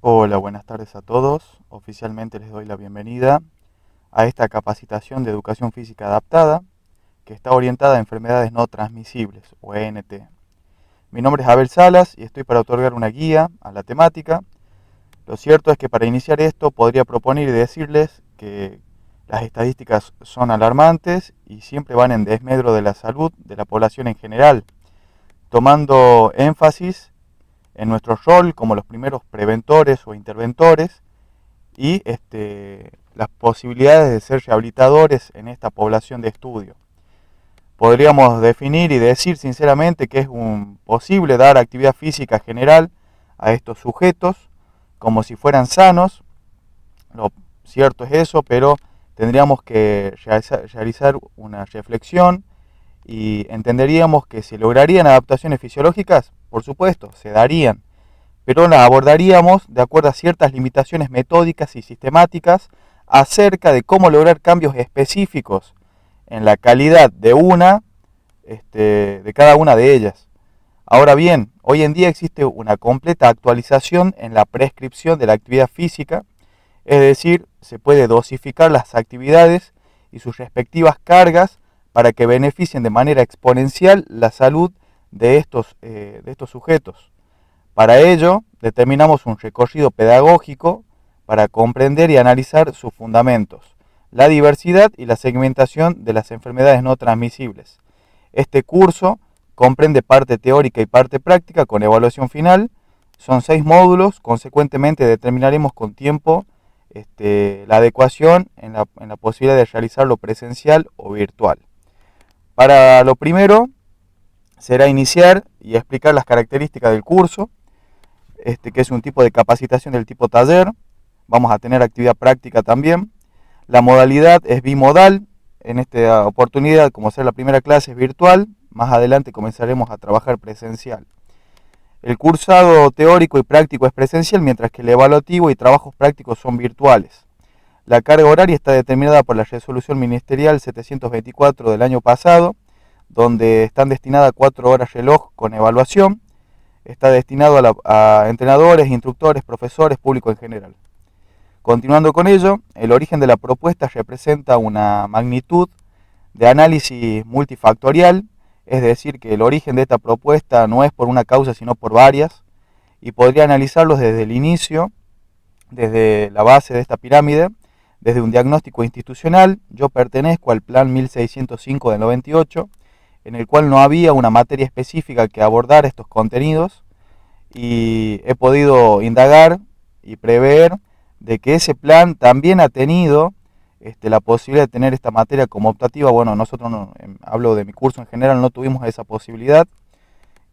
Hola, buenas tardes a todos. Oficialmente les doy la bienvenida a esta capacitación de educación física adaptada que está orientada a enfermedades no transmisibles o ENT. Mi nombre es Abel Salas y estoy para otorgar una guía a la temática. Lo cierto es que para iniciar esto podría proponer y decirles que las estadísticas son alarmantes y siempre van en desmedro de la salud de la población en general, tomando énfasis en nuestro rol como los primeros preventores o interventores y las posibilidades de ser rehabilitadores en esta población de estudio. Podríamos definir y decir sinceramente que es posible dar actividad física general a estos sujetos como si fueran sanos. Lo cierto es eso, pero tendríamos que realizar una reflexión y entenderíamos que se lograrían adaptaciones fisiológicas, por supuesto, se darían, pero la abordaríamos de acuerdo a ciertas limitaciones metódicas y sistemáticas acerca de cómo lograr cambios específicos en la calidad de cada una de ellas. Ahora bien, hoy en día existe una completa actualización en la prescripción de la actividad física, es decir, se puede dosificar las actividades y sus respectivas cargas para que beneficien de manera exponencial la salud de estos sujetos. Para ello, determinamos un recorrido pedagógico para comprender y analizar sus fundamentos, la diversidad y la segmentación de las enfermedades no transmisibles. Este curso comprende parte teórica y parte práctica con evaluación final. Son 6 módulos, consecuentemente determinaremos con tiempo la adecuación en la posibilidad de realizarlo presencial o virtual. Para lo primero será iniciar y explicar las características del curso, que es un tipo de capacitación del tipo taller. Vamos a tener actividad práctica también. La modalidad es bimodal. En esta oportunidad, como ser la primera clase es virtual, más adelante comenzaremos a trabajar presencial. El cursado teórico y práctico es presencial, mientras que el evaluativo y trabajos prácticos son virtuales. La carga horaria está determinada por la resolución ministerial 724 del año pasado, donde están destinadas 4 horas reloj con evaluación. Está destinado a entrenadores, instructores, profesores, público en general. Continuando con ello, el origen de la propuesta representa una magnitud de análisis multifactorial, es decir, que el origen de esta propuesta no es por una causa sino por varias, y podría analizarlos desde el inicio, desde la base de esta pirámide, desde un diagnóstico institucional. Yo pertenezco al plan 1605 del 98, en el cual no había una materia específica que abordara estos contenidos, y he podido indagar y prever de que ese plan también ha tenido la posibilidad de tener esta materia como optativa. Bueno, nosotros no, hablo de mi curso en general, no tuvimos esa posibilidad,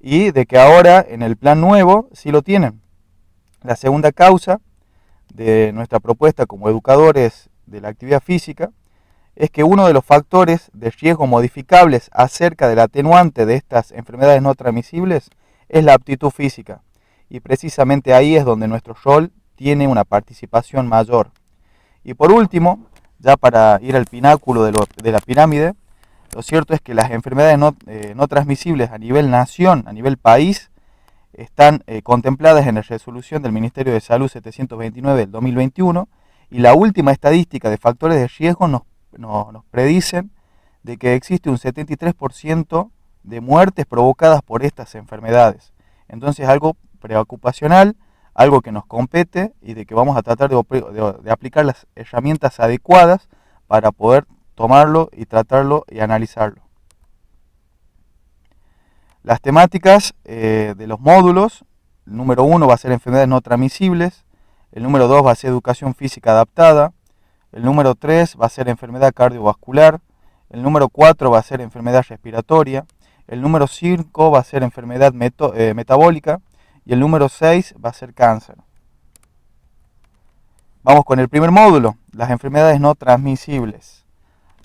y de que ahora en el plan nuevo sí lo tienen. La segunda causa de nuestra propuesta como educadores de la actividad física es que uno de los factores de riesgo modificables acerca del atenuante de estas enfermedades no transmisibles es la aptitud física, y precisamente ahí es donde nuestro rol tiene una participación mayor. Y por último, ya para ir al pináculo de la pirámide, lo cierto es que las enfermedades no transmisibles a nivel nación, a nivel país, están contempladas en la resolución del Ministerio de Salud 729 del 2021, y la última estadística de factores de riesgo nos predicen de que existe un 73% de muertes provocadas por estas enfermedades. Entonces, algo preocupacional, algo que nos compete y de que vamos a tratar de aplicar las herramientas adecuadas para poder tomarlo y tratarlo y analizarlo. Las temáticas de los módulos: el número 1 va a ser enfermedades no transmisibles, el número 2 va a ser educación física adaptada, el número 3 va a ser enfermedad cardiovascular, el número 4 va a ser enfermedad respiratoria, el número 5 va a ser enfermedad metabólica, y el número 6 va a ser cáncer. Vamos con el primer módulo, las enfermedades no transmisibles.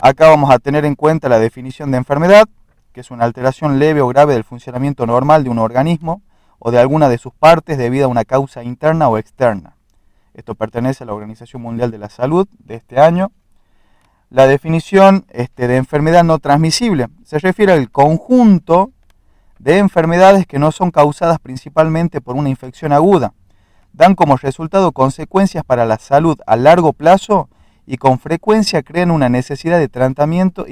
Acá vamos a tener en cuenta la definición de enfermedad, que es una alteración leve o grave del funcionamiento normal de un organismo o de alguna de sus partes debido a una causa interna o externa. Esto pertenece a la Organización Mundial de la Salud de este año. La definición de enfermedad no transmisible se refiere al conjunto de enfermedades que no son causadas principalmente por una infección aguda, dan como resultado consecuencias para la salud a largo plazo y con frecuencia crean una necesidad de tratamiento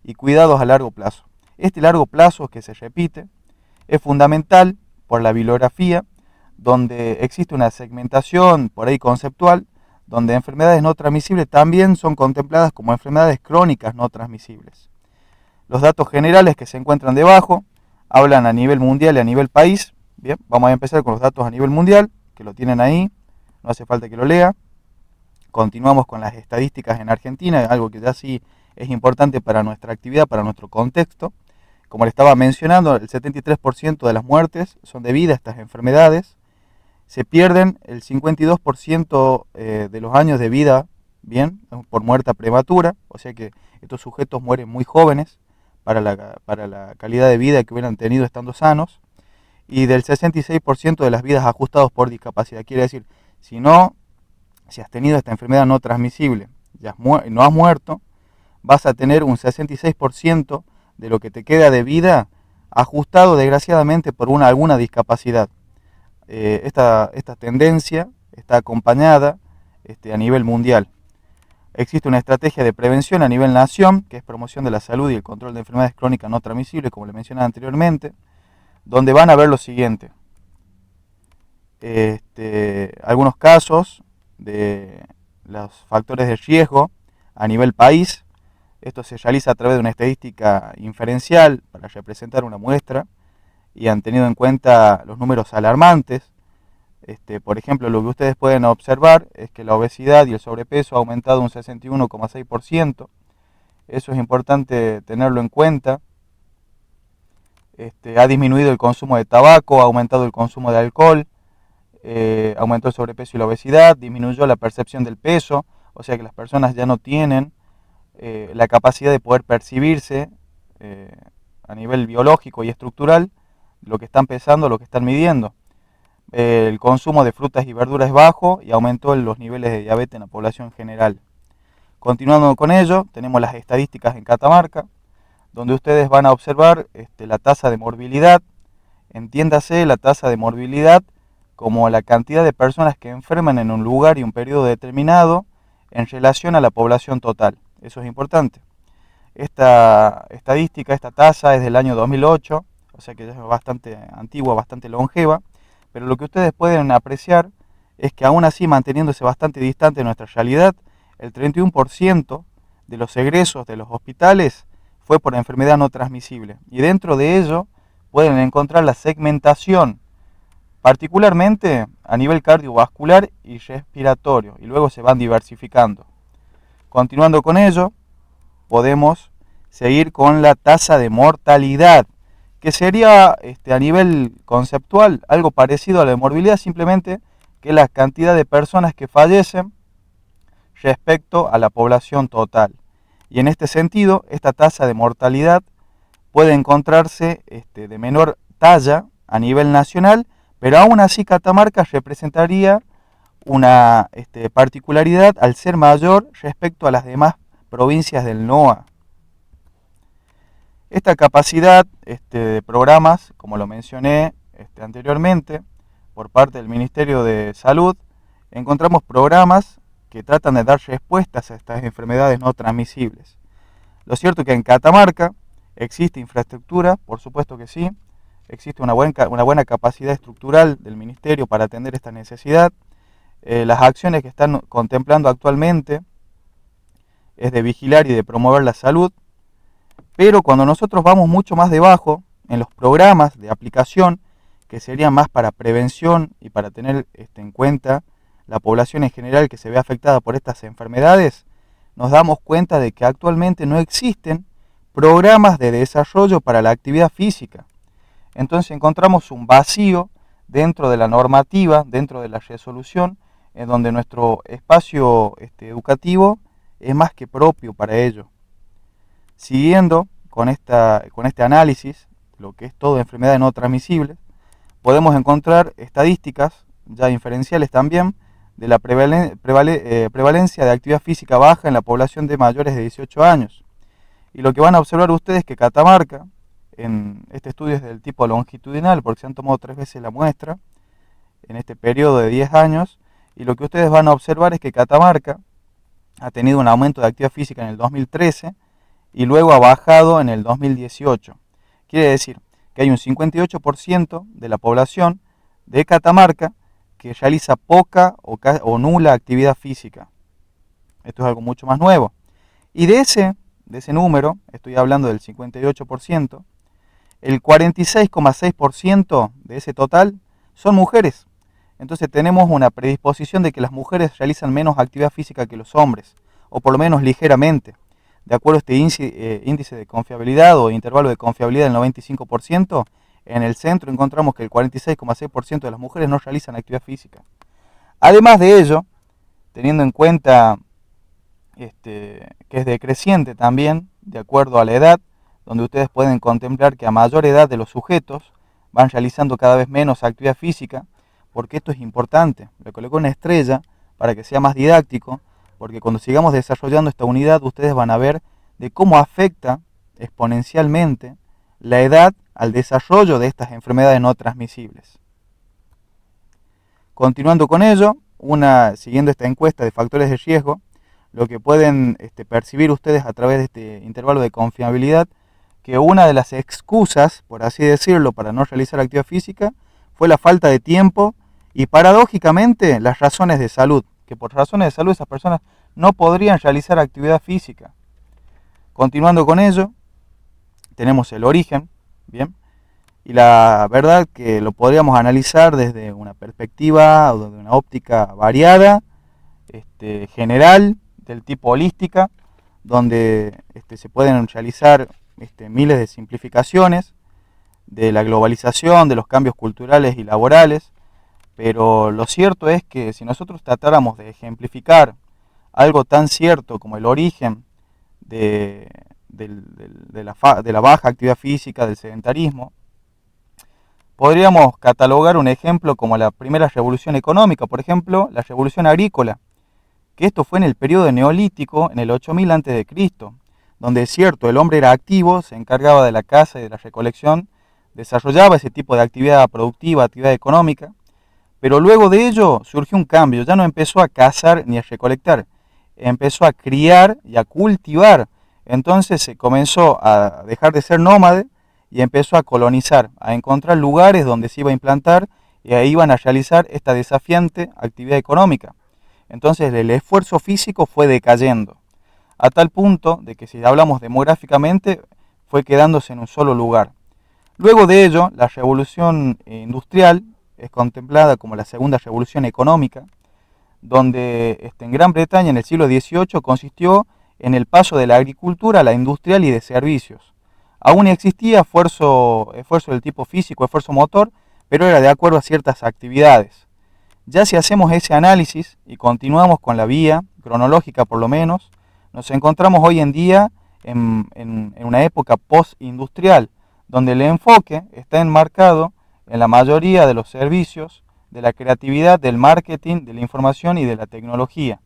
y cuidados a largo plazo. Este largo plazo que se repite es fundamental por la bibliografía, donde existe una segmentación por ahí conceptual, donde enfermedades no transmisibles también son contempladas como enfermedades crónicas no transmisibles. Los datos generales que se encuentran debajo hablan a nivel mundial y a nivel país. Bien, vamos a empezar con los datos a nivel mundial, que lo tienen ahí, no hace falta que lo lea. Continuamos con las estadísticas en Argentina, algo que ya sí es importante para nuestra actividad, para nuestro contexto. Como le estaba mencionando, el 73% de las muertes son debidas a estas enfermedades. Se pierden el 52% de los años de vida, bien, por muerte prematura, o sea que estos sujetos mueren muy jóvenes para la calidad de vida que hubieran tenido estando sanos, y del 66% de las vidas ajustadas por discapacidad. Quiere decir, si has tenido esta enfermedad no transmisible, no has muerto, vas a tener un 66% de lo que te queda de vida ajustado desgraciadamente por alguna discapacidad. Esta tendencia está acompañada a nivel mundial. Existe una estrategia de prevención a nivel nación, que es promoción de la salud y el control de enfermedades crónicas no transmisibles, como le mencionaba anteriormente, donde van a ver lo siguiente. Algunos casos de los factores de riesgo a nivel país. Esto se realiza a través de una estadística inferencial para representar una muestra y han tenido en cuenta los números alarmantes. Por ejemplo, lo que ustedes pueden observar es que la obesidad y el sobrepeso ha aumentado un 61,6%. Eso es importante tenerlo en cuenta. Ha disminuido el consumo de tabaco, ha aumentado el consumo de alcohol, aumentó el sobrepeso y la obesidad, disminuyó la percepción del peso, o sea que las personas ya no tienen la capacidad de poder percibirse a nivel biológico y estructural lo que están pesando, lo que están midiendo. El consumo de frutas y verduras es bajo y aumentó los niveles de diabetes en la población general. Continuando con ello, tenemos las estadísticas en Catamarca, donde ustedes van a observar la tasa de morbilidad. Entiéndase la tasa de morbilidad como la cantidad de personas que enferman en un lugar y un periodo determinado en relación a la población total. Eso es importante. Esta estadística, esta tasa es del año 2008, o sea que ya es bastante antigua, bastante longeva, pero lo que ustedes pueden apreciar es que aún así, manteniéndose bastante distante de nuestra realidad, el 31% de los egresos de los hospitales fue por enfermedad no transmisible. Y dentro de ello pueden encontrar la segmentación, particularmente a nivel cardiovascular y respiratorio, y luego se van diversificando. Continuando con ello, podemos seguir con la tasa de mortalidad, que sería a nivel conceptual algo parecido a la de morbilidad, simplemente que la cantidad de personas que fallecen respecto a la población total. Y en este sentido, esta tasa de mortalidad puede encontrarse de menor talla a nivel nacional, pero aún así Catamarca representaría una particularidad al ser mayor respecto a las demás provincias del NOA. Esta capacidad de programas, como lo mencioné anteriormente, por parte del Ministerio de Salud, encontramos programas que tratan de dar respuestas a estas enfermedades no transmisibles. Lo cierto es que en Catamarca existe infraestructura, por supuesto que sí, existe una buena capacidad estructural del Ministerio para atender esta necesidad. Las acciones que están contemplando actualmente es de vigilar y de promover la salud, pero cuando nosotros vamos mucho más debajo, en los programas de aplicación, que serían más para prevención y para tener en cuenta la población en general que se ve afectada por estas enfermedades, nos damos cuenta de que actualmente no existen programas de desarrollo para la actividad física. Entonces encontramos un vacío dentro de la normativa, dentro de la resolución, en donde nuestro espacio educativo es más que propio para ello. Siguiendo con este análisis, lo que es todo enfermedades no transmisibles, podemos encontrar estadísticas ya inferenciales también de la prevalencia de actividad física baja en la población de mayores de 18 años. Y lo que van a observar ustedes es que Catamarca, en este estudio es del tipo longitudinal, porque se han tomado 3 veces la muestra, en este periodo de 10 años, y lo que ustedes van a observar es que Catamarca ha tenido un aumento de actividad física en el 2013 y luego ha bajado en el 2018. Quiere decir que hay un 58% de la población de Catamarca que realiza poca o nula actividad física. Esto es algo mucho más nuevo. Y de ese número, estoy hablando del 58%, el 46,6% de ese total son mujeres. Entonces tenemos una predisposición de que las mujeres realizan menos actividad física que los hombres, o por lo menos ligeramente. De acuerdo a este índice de confiabilidad o intervalo de confiabilidad del 95%, en el centro encontramos que el 46,6% de las mujeres no realizan actividad física. Además de ello, teniendo en cuenta que es decreciente también, de acuerdo a la edad, donde ustedes pueden contemplar que a mayor edad de los sujetos van realizando cada vez menos actividad física, porque esto es importante. Le coloco una estrella para que sea más didáctico, porque cuando sigamos desarrollando esta unidad, ustedes van a ver de cómo afecta exponencialmente la edad al desarrollo de estas enfermedades no transmisibles. Continuando con ello, siguiendo esta encuesta de factores de riesgo, lo que pueden percibir ustedes a través de este intervalo de confiabilidad, que una de las excusas, por así decirlo, para no realizar actividad física, fue la falta de tiempo y paradójicamente las razones de salud, que por razones de salud esas personas no podrían realizar actividad física. Continuando con ello, tenemos el origen, ¿bien? Y la verdad que lo podríamos analizar desde una perspectiva o desde una óptica variada, general, del tipo holística, donde se pueden realizar miles de simplificaciones de la globalización, de los cambios culturales y laborales, pero lo cierto es que si nosotros tratáramos de ejemplificar algo tan cierto como el origen de la baja actividad física, del sedentarismo, podríamos catalogar un ejemplo como la primera revolución económica, por ejemplo, la revolución agrícola, que esto fue en el periodo neolítico, en el 8000 a.C., donde es cierto, el hombre era activo, se encargaba de la caza y de la recolección, desarrollaba ese tipo de actividad productiva, actividad económica, pero luego de ello surgió un cambio, ya no empezó a cazar ni a recolectar, empezó a criar y a cultivar. Entonces se comenzó a dejar de ser nómade y empezó a colonizar, a encontrar lugares donde se iba a implantar y ahí iban a realizar esta desafiante actividad económica. Entonces el esfuerzo físico fue decayendo, a tal punto de que si hablamos demográficamente fue quedándose en un solo lugar. Luego de ello, la revolución industrial es contemplada como la segunda revolución económica, donde en Gran Bretaña en el siglo XVIII consistió en el paso de la agricultura a la industrial y de servicios. Aún existía esfuerzo del tipo físico, esfuerzo motor, pero era de acuerdo a ciertas actividades. Ya si hacemos ese análisis y continuamos con la vía cronológica por lo menos, nos encontramos hoy en día en una época postindustrial, donde el enfoque está enmarcado en la mayoría de los servicios, de la creatividad, del marketing, de la información y de la tecnología.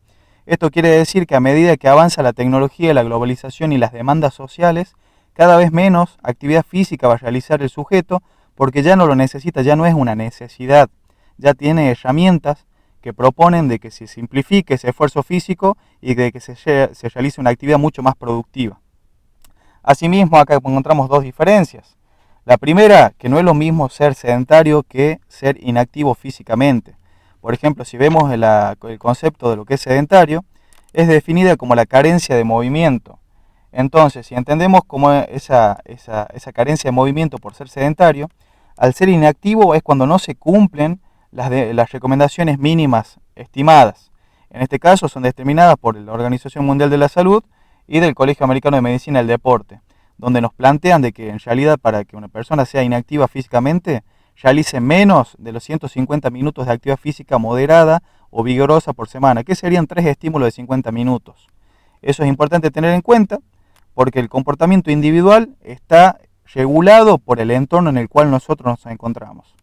Esto quiere decir que a medida que avanza la tecnología, la globalización y las demandas sociales, cada vez menos actividad física va a realizar el sujeto porque ya no lo necesita, ya no es una necesidad. Ya tiene herramientas que proponen de que se simplifique ese esfuerzo físico y de que se realice una actividad mucho más productiva. Asimismo, acá encontramos dos diferencias. La primera, que no es lo mismo ser sedentario que ser inactivo físicamente. Por ejemplo, si vemos el concepto de lo que es sedentario, es definida como la carencia de movimiento. Entonces, si entendemos como esa carencia de movimiento por ser sedentario, al ser inactivo es cuando no se cumplen las recomendaciones mínimas estimadas. En este caso son determinadas por la Organización Mundial de la Salud y del Colegio Americano de Medicina del Deporte, donde nos plantean de que en realidad para que una persona sea inactiva físicamente, realice menos de los 150 minutos de actividad física moderada o vigorosa por semana, que serían 3 estímulos de 50 minutos. Eso es importante tener en cuenta porque el comportamiento individual está regulado por el entorno en el cual nosotros nos encontramos.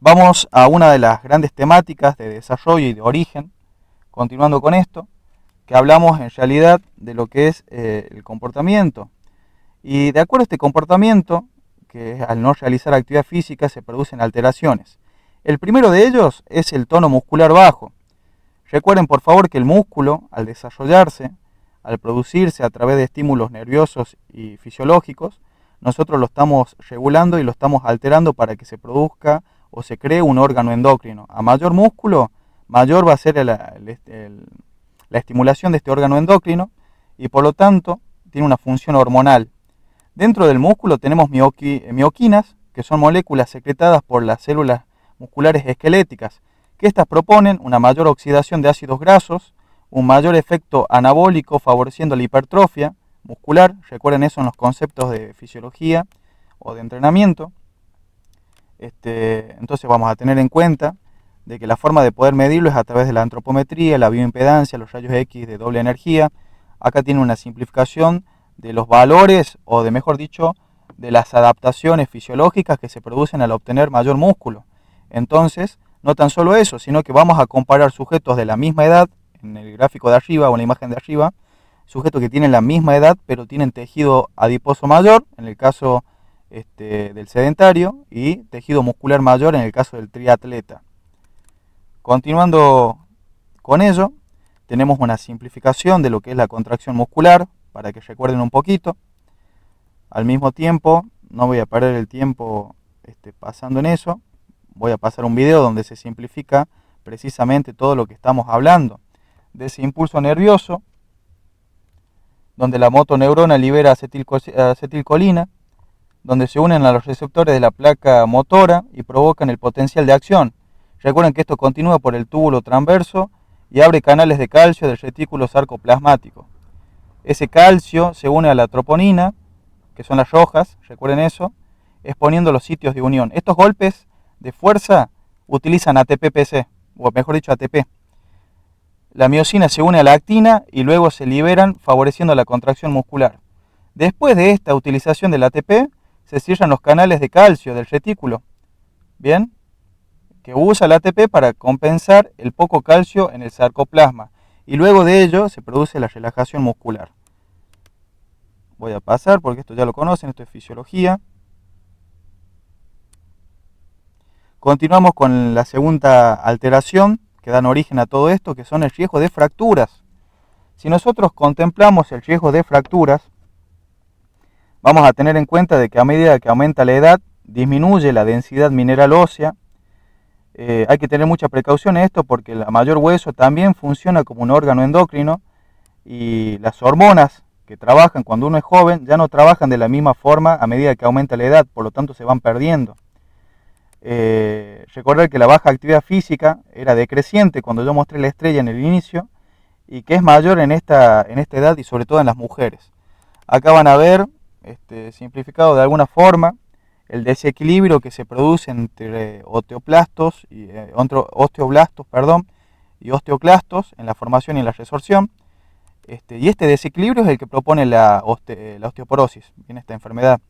Vamos a una de las grandes temáticas de desarrollo y de origen, continuando con esto, que hablamos en realidad de lo que es el comportamiento. Y de acuerdo a este comportamiento, que al no realizar actividad física se producen alteraciones. El primero de ellos es el tono muscular bajo. Recuerden por favor que el músculo, al desarrollarse, al producirse a través de estímulos nerviosos y fisiológicos, nosotros lo estamos regulando y lo estamos alterando para que se produzca o se cree un órgano endocrino. A mayor músculo, mayor va a ser la estimulación de este órgano endocrino y por lo tanto tiene una función hormonal. Dentro del músculo tenemos mioquinas, que son moléculas secretadas por las células musculares esqueléticas, que estas proponen una mayor oxidación de ácidos grasos, un mayor efecto anabólico favoreciendo la hipertrofia muscular. Recuerden eso en los conceptos de fisiología o de entrenamiento. Entonces vamos a tener en cuenta de que la forma de poder medirlo es a través de la antropometría, la bioimpedancia, los rayos X de doble energía. Acá tiene una simplificación de los valores, o de mejor dicho, de las adaptaciones fisiológicas que se producen al obtener mayor músculo. Entonces, no tan solo eso, sino que vamos a comparar sujetos de la misma edad, en el gráfico de arriba o en la imagen de arriba, sujetos que tienen la misma edad pero tienen tejido adiposo mayor, en el caso del sedentario, y tejido muscular mayor en el caso del triatleta. Continuando con ello, tenemos una simplificación de lo que es la contracción muscular, para que recuerden un poquito. Al mismo tiempo, no voy a perder el tiempo pasando en eso, voy a pasar un video donde se simplifica precisamente todo lo que estamos hablando, de ese impulso nervioso, donde la motoneurona libera acetilcolina, donde se unen a los receptores de la placa motora y provocan el potencial de acción. Recuerden que esto continúa por el túbulo transverso y abre canales de calcio del retículo sarcoplasmático. Ese calcio se une a la troponina, que son las rojas, recuerden eso, exponiendo los sitios de unión. Estos golpes de fuerza utilizan ATP-PC, o mejor dicho ATP. La miosina se une a la actina y luego se liberan favoreciendo la contracción muscular. Después de esta utilización del ATP, se cierran los canales de calcio del retículo, ¿bien? Que usa el ATP para compensar el poco calcio en el sarcoplasma. Y luego de ello se produce la relajación muscular. Voy a pasar porque esto ya lo conocen, esto es fisiología. Continuamos con la segunda alteración que dan origen a todo esto, que son el riesgo de fracturas. Si nosotros contemplamos el riesgo de fracturas, vamos a tener en cuenta de que a medida que aumenta la edad, disminuye la densidad mineral ósea. Hay que tener mucha precaución en esto porque el mayor hueso también funciona como un órgano endocrino y las hormonas que trabajan cuando uno es joven ya no trabajan de la misma forma a medida que aumenta la edad, por lo tanto se van perdiendo. Recordar que la baja actividad física era decreciente cuando yo mostré la estrella en el inicio y que es mayor en esta edad y sobre todo en las mujeres. Acá van a ver, simplificado de alguna forma, el desequilibrio que se produce entre osteoblastos y osteoclastos en la formación y en la resorción. Y este desequilibrio es el que propone la osteoporosis, en esta enfermedad.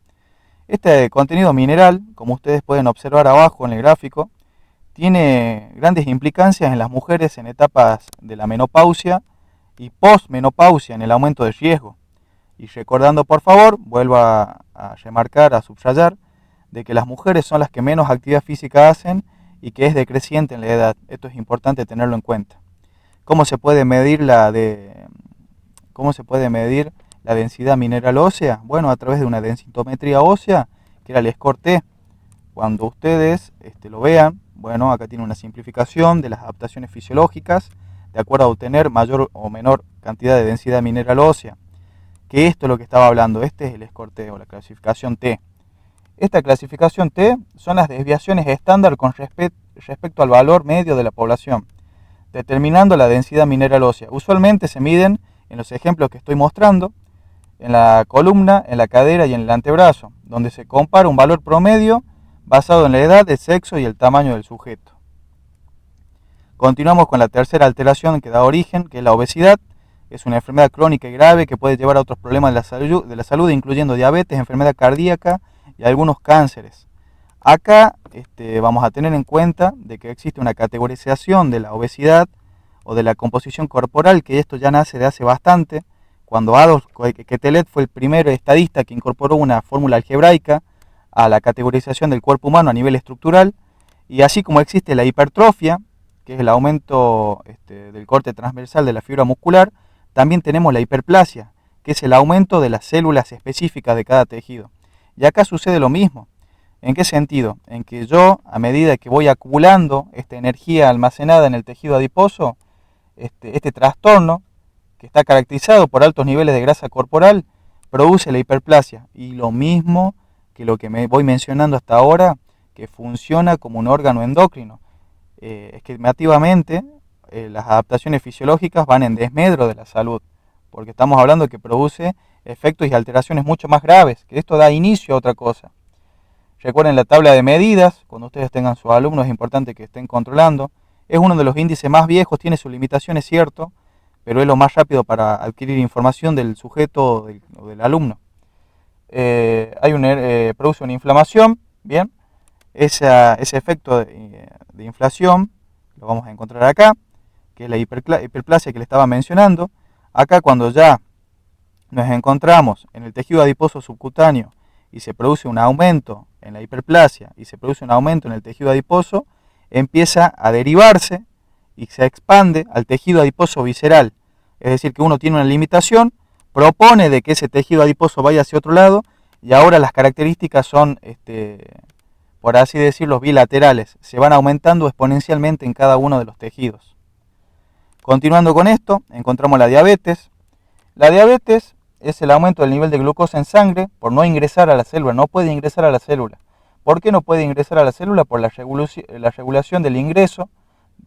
Este contenido mineral, como ustedes pueden observar abajo en el gráfico, tiene grandes implicancias en las mujeres en etapas de la menopausia y postmenopausia en el aumento de riesgo. Y recordando por favor, vuelvo a remarcar, a subrayar, de que las mujeres son las que menos actividad física hacen y que es decreciente en la edad. Esto es importante tenerlo en cuenta. ¿Cómo se puede medir la densidad mineral ósea? Bueno, a través de una densitometría ósea, que era el score T. Cuando ustedes lo vean, bueno, acá tiene una simplificación de las adaptaciones fisiológicas de acuerdo a obtener mayor o menor cantidad de densidad mineral ósea. Que esto es lo que estaba hablando, este es el score T o la clasificación T. Esta clasificación T son las desviaciones estándar con respecto al valor medio de la población, determinando la densidad mineral ósea. Usualmente se miden en los ejemplos que estoy mostrando, en la columna, en la cadera y en el antebrazo, donde se compara un valor promedio basado en la edad, el sexo y el tamaño del sujeto. Continuamos con la tercera alteración que da origen, que es la obesidad. Es una enfermedad crónica y grave que puede llevar a otros problemas de la salud, incluyendo diabetes, enfermedad cardíaca y algunos cánceres. Acá vamos a tener en cuenta de que existe una categorización de la obesidad o de la composición corporal, que esto ya nace de hace bastante, cuando Adolf Quetelet fue el primer estadista que incorporó una fórmula algebraica a la categorización del cuerpo humano a nivel estructural. Y así como existe la hipertrofia, que es el aumento del corte transversal de la fibra muscular, también tenemos la hiperplasia, que es el aumento de las células específicas de cada tejido. Y acá sucede lo mismo. ¿En qué sentido? En que yo, a medida que voy acumulando esta energía almacenada en el tejido adiposo, este trastorno, que está caracterizado por altos niveles de grasa corporal, produce la hiperplasia. Y lo mismo que lo que me voy mencionando hasta ahora, que funciona como un órgano endocrino. Estimativamente, las adaptaciones fisiológicas van en desmedro de la salud, porque estamos hablando que produce efectos y alteraciones mucho más graves, que esto da inicio a otra cosa. Recuerden la tabla de medidas, cuando ustedes tengan sus alumnos es importante que estén controlando. Es uno de los índices más viejos, tiene sus limitaciones, cierto, pero es lo más rápido para adquirir información del sujeto o del alumno. Produce una inflamación, bien, ese efecto de inflación lo vamos a encontrar acá, que es la hiperplasia que le estaba mencionando. Acá cuando ya nos encontramos en el tejido adiposo subcutáneo y se produce un aumento en la hiperplasia y se produce un aumento en el tejido adiposo, empieza a derivarse y se expande al tejido adiposo visceral. Es decir, que uno tiene una limitación, propone de que ese tejido adiposo vaya hacia otro lado y ahora las características son, por así decirlo, bilaterales. Se van aumentando exponencialmente en cada uno de los tejidos. Continuando con esto, encontramos la diabetes. La diabetes es el aumento del nivel de glucosa en sangre por no ingresar a la célula, no puede ingresar a la célula. ¿Por qué no puede ingresar a la célula? Por la regulación del ingreso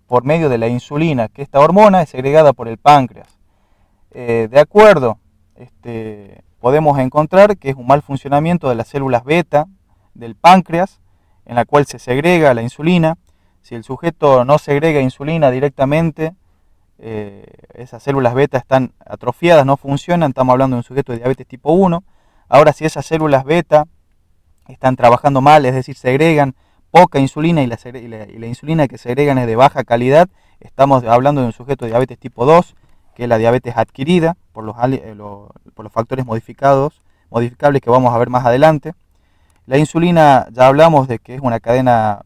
por medio de la insulina, que esta hormona es segregada por el páncreas. De acuerdo, podemos encontrar que es un mal funcionamiento de las células beta del páncreas, en la cual se segrega la insulina. Si el sujeto no segrega insulina directamente, esas células beta están atrofiadas, no funcionan, estamos hablando de un sujeto de diabetes tipo 1. Ahora, si esas células beta están trabajando mal, es decir, segregan poca insulina y la insulina que segregan es de baja calidad, estamos hablando de un sujeto de diabetes tipo 2, que es la diabetes adquirida por los factores modificables que vamos a ver más adelante. La insulina, ya hablamos de que es una cadena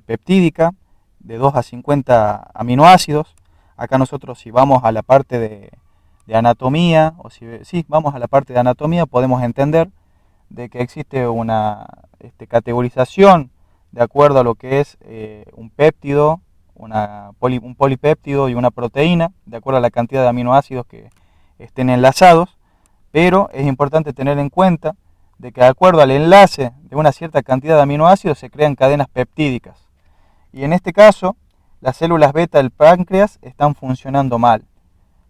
peptídica de 2 a 50 aminoácidos. Acá nosotros, si vamos a la parte de anatomía, vamos a la parte de anatomía, podemos entender de que existe una categorización de acuerdo a lo que es un péptido, un polipéptido y una proteína, de acuerdo a la cantidad de aminoácidos que estén enlazados, pero es importante tener en cuenta de que de acuerdo al enlace de una cierta cantidad de aminoácidos se crean cadenas peptídicas. Y en este caso, las células beta del páncreas están funcionando mal.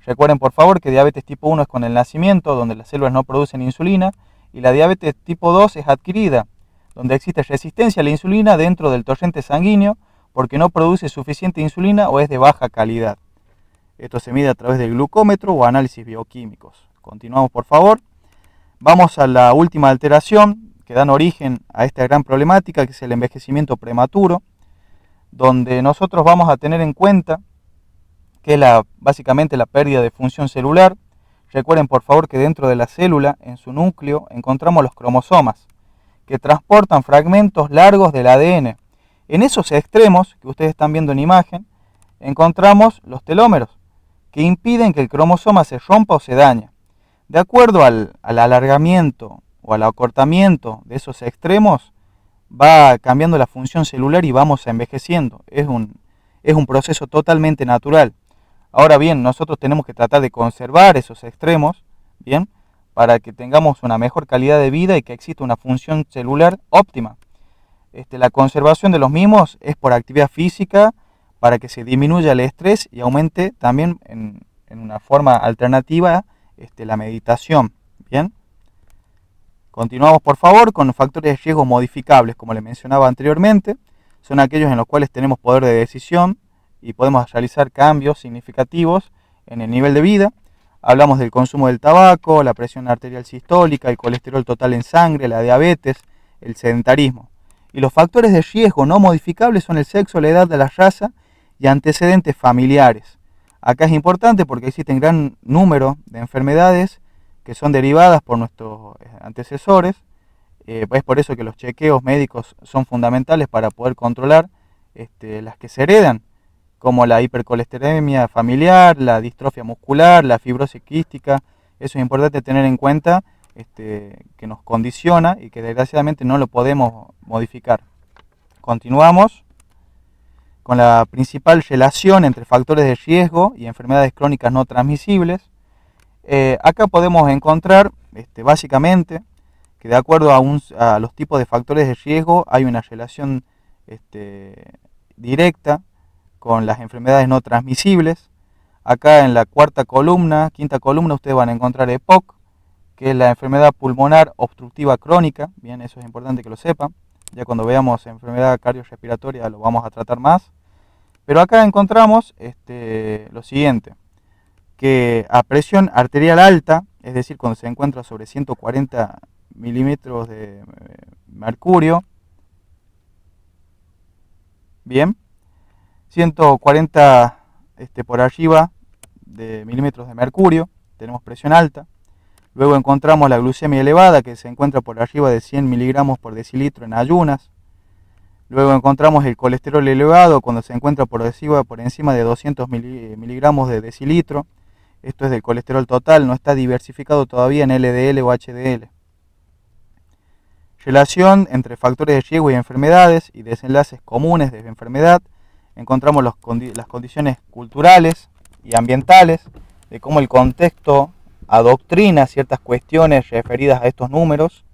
Recuerden por favor que diabetes tipo 1 es con el nacimiento, donde las células no producen insulina, y la diabetes tipo 2 es adquirida, donde existe resistencia a la insulina dentro del torrente sanguíneo porque no produce suficiente insulina o es de baja calidad. Esto se mide a través del glucómetro o análisis bioquímicos. Continuamos por favor. Vamos a la última alteración que dan origen a esta gran problemática, que es el envejecimiento prematuro, donde nosotros vamos a tener en cuenta que es básicamente la pérdida de función celular. Recuerden por favor que dentro de la célula, en su núcleo, encontramos los cromosomas, que transportan fragmentos largos del ADN. En esos extremos, que ustedes están viendo en imagen, encontramos los telómeros, que impiden que el cromosoma se rompa o se dañe. De acuerdo al alargamiento o al acortamiento de esos extremos, va cambiando la función celular y vamos envejeciendo. Es un proceso totalmente natural. Ahora bien, nosotros tenemos que tratar de conservar esos extremos, bien, para que tengamos una mejor calidad de vida y que exista una función celular óptima. La conservación de los mismos es por actividad física, para que se disminuya el estrés y aumente también en una forma alternativa la meditación. Bien. Continuamos por favor con los factores de riesgo modificables, como les mencionaba anteriormente. Son aquellos en los cuales tenemos poder de decisión y podemos realizar cambios significativos en el nivel de vida. Hablamos del consumo del tabaco, la presión arterial sistólica, el colesterol total en sangre, la diabetes, el sedentarismo. Y los factores de riesgo no modificables son el sexo, la edad, la raza y antecedentes familiares. Acá es importante porque existen gran número de enfermedades que son derivadas por nuestros antecesores. Es por eso que los chequeos médicos son fundamentales para poder controlar las que se heredan, como la hipercolesterolemia familiar, la distrofia muscular, la fibrosis quística. Eso es importante tener en cuenta, que nos condiciona y que desgraciadamente no lo podemos modificar. Continuamos con la principal relación entre factores de riesgo y enfermedades crónicas no transmisibles. Acá podemos encontrar básicamente que de acuerdo a los tipos de factores de riesgo hay una relación directa con las enfermedades no transmisibles. Acá en la quinta columna, ustedes van a encontrar EPOC, que es la enfermedad pulmonar obstructiva crónica. Bien, eso es importante que lo sepan. Ya cuando veamos enfermedad cardiorrespiratoria lo vamos a tratar más. Pero acá encontramos lo siguiente, que a presión arterial alta, es decir, cuando se encuentra sobre 140 milímetros de mercurio, bien, 140 por arriba de milímetros de mercurio, tenemos presión alta. Luego encontramos la glucemia elevada, que se encuentra por arriba de 100 miligramos por decilitro en ayunas. Luego encontramos el colesterol elevado, cuando se encuentra por encima de 200 miligramos de decilitro. Esto es del colesterol total, no está diversificado todavía en LDL o HDL. Relación entre factores de riesgo y enfermedades y desenlaces comunes de enfermedad. Encontramos las condiciones culturales y ambientales, de cómo el contexto adoctrina ciertas cuestiones referidas a estos números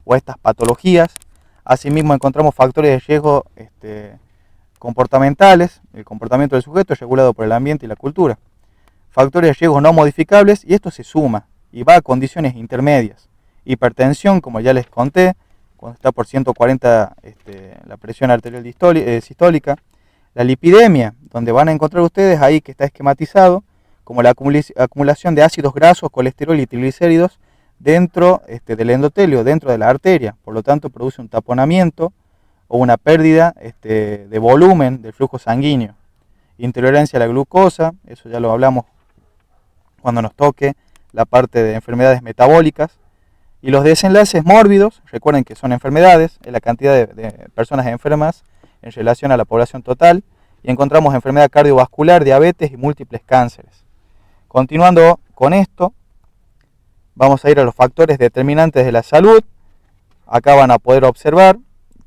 o a estas patologías. Asimismo encontramos factores de riesgo comportamentales. El comportamiento del sujeto es regulado por el ambiente y la cultura. Factores de riesgo no modificables, y esto se suma y va a condiciones intermedias. Hipertensión, como ya les conté, cuando está por 140 la presión arterial sistólica. La lipidemia, donde van a encontrar ustedes ahí que está esquematizado, como la acumulación de ácidos grasos, colesterol y triglicéridos dentro del endotelio, dentro de la arteria. Por lo tanto, produce un taponamiento o una pérdida de volumen del flujo sanguíneo. Intolerancia a la glucosa, eso ya lo hablamos cuando nos toque la parte de enfermedades metabólicas. Y los desenlaces mórbidos, recuerden que son enfermedades, es la cantidad de personas enfermas en relación a la población total. Y encontramos enfermedad cardiovascular, diabetes y múltiples cánceres. Continuando con esto, vamos a ir a los factores determinantes de la salud. Acá van a poder observar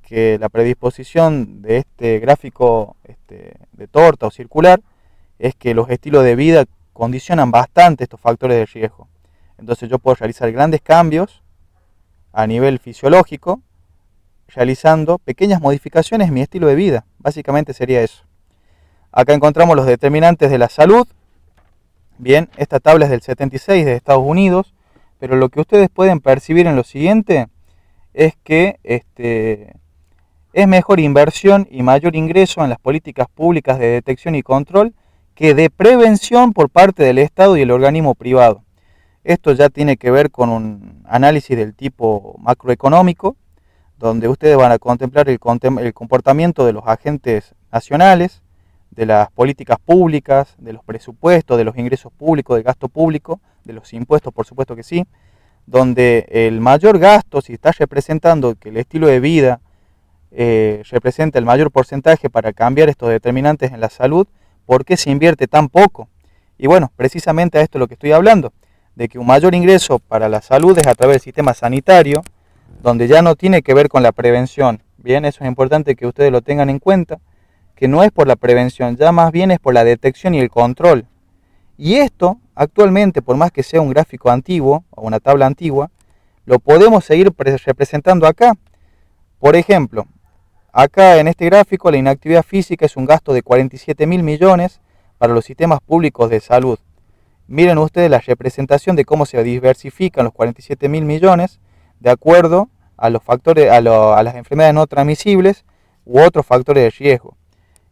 que la predisposición de este gráfico de torta o circular es que los estilos de vida condicionan bastante estos factores de riesgo. Entonces yo puedo realizar grandes cambios a nivel fisiológico realizando pequeñas modificaciones en mi estilo de vida. Básicamente sería eso. Acá encontramos los determinantes de la salud. Bien, esta tabla es del 76 de Estados Unidos, pero lo que ustedes pueden percibir en lo siguiente es que es mejor inversión y mayor ingreso en las políticas públicas de detección y control que de prevención por parte del Estado y el organismo privado. Esto ya tiene que ver con un análisis del tipo macroeconómico, donde ustedes van a contemplar el comportamiento de los agentes nacionales, de las políticas públicas, de los presupuestos, de los ingresos públicos, del gasto público, de los impuestos, por supuesto que sí, donde el mayor gasto, si está representando que el estilo de vida representa el mayor porcentaje para cambiar estos determinantes en la salud, ¿por qué se invierte tan poco? Y bueno, precisamente a esto es lo que estoy hablando, de que un mayor ingreso para la salud es a través del sistema sanitario, donde ya no tiene que ver con la prevención. Bien, eso es importante que ustedes lo tengan en cuenta, que no es por la prevención, ya más bien es por la detección y el control. Y esto, actualmente, por más que sea un gráfico antiguo o una tabla antigua, lo podemos seguir representando acá. Por ejemplo, acá en este gráfico la inactividad física es un gasto de 47.000 millones para los sistemas públicos de salud. Miren ustedes la representación de cómo se diversifican los 47.000 millones de acuerdo a los factores, a las enfermedades no transmisibles u otros factores de riesgo.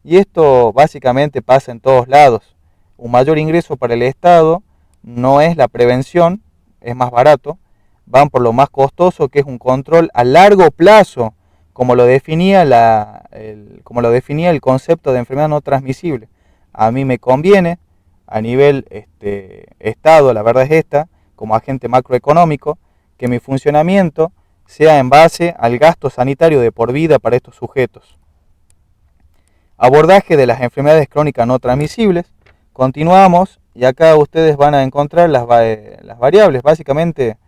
Y esto básicamente pasa en todos lados. Un mayor ingreso para el Estado no es la prevención, es más barato, van por lo más costoso, que es un control a largo plazo, como lo definía el concepto de enfermedad no transmisible. A mí me conviene, a nivel Estado, la verdad es esta, como agente macroeconómico, que mi funcionamiento sea en base al gasto sanitario de por vida para estos sujetos. Abordaje de las enfermedades crónicas no transmisibles. Continuamos y acá ustedes van a encontrar las variables. Básicamente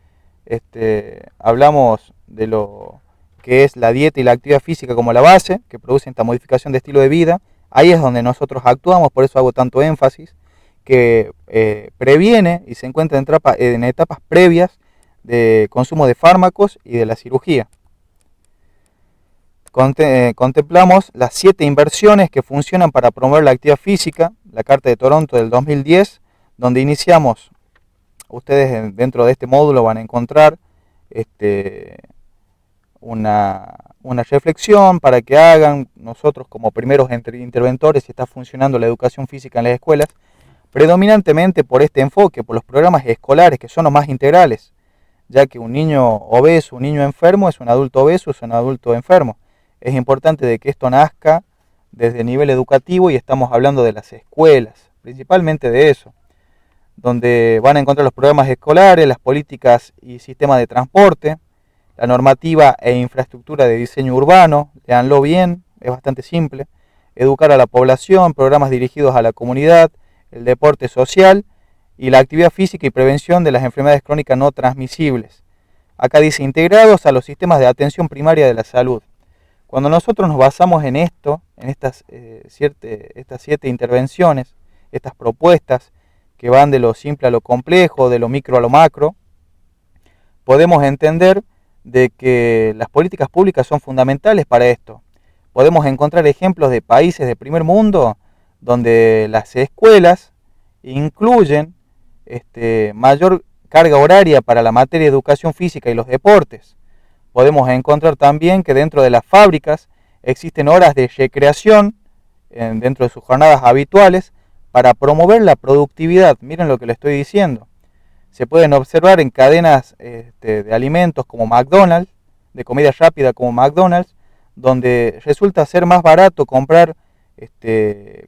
hablamos de lo que es la dieta y la actividad física como la base, que producen esta modificación de estilo de vida. Ahí es donde nosotros actuamos, por eso hago tanto énfasis, que previene y se encuentra en etapas previas de consumo de fármacos y de la cirugía. Contemplamos las 7 inversiones que funcionan para promover la actividad física, la Carta de Toronto del 2010, donde iniciamos. Ustedes dentro de este módulo van a encontrar una reflexión para que hagan nosotros como primeros interventores si está funcionando la educación física en las escuelas, predominantemente por este enfoque, por los programas escolares que son los más integrales, ya que un niño obeso, un niño enfermo es un adulto obeso, es un adulto enfermo. Es importante de que esto nazca desde el nivel educativo y estamos hablando de las escuelas, principalmente de eso, donde van a encontrar los programas escolares, las políticas y sistemas de transporte, la normativa e infraestructura de diseño urbano, leanlo bien, es bastante simple, educar a la población, programas dirigidos a la comunidad, el deporte social y la actividad física y prevención de las enfermedades crónicas no transmisibles. Acá dice integrados a los sistemas de atención primaria de la salud. Cuando nosotros nos basamos en esto, en estas 7 intervenciones, estas propuestas que van de lo simple a lo complejo, de lo micro a lo macro, podemos entender de que las políticas públicas son fundamentales para esto. Podemos encontrar ejemplos de países de primer mundo donde las escuelas incluyen mayor carga horaria para la materia de educación física y los deportes. Podemos encontrar también que dentro de las fábricas existen horas de recreación dentro de sus jornadas habituales para promover la productividad. Miren lo que les estoy diciendo. Se pueden observar en cadenas de alimentos como McDonald's, de comida rápida como McDonald's, donde resulta ser más barato comprar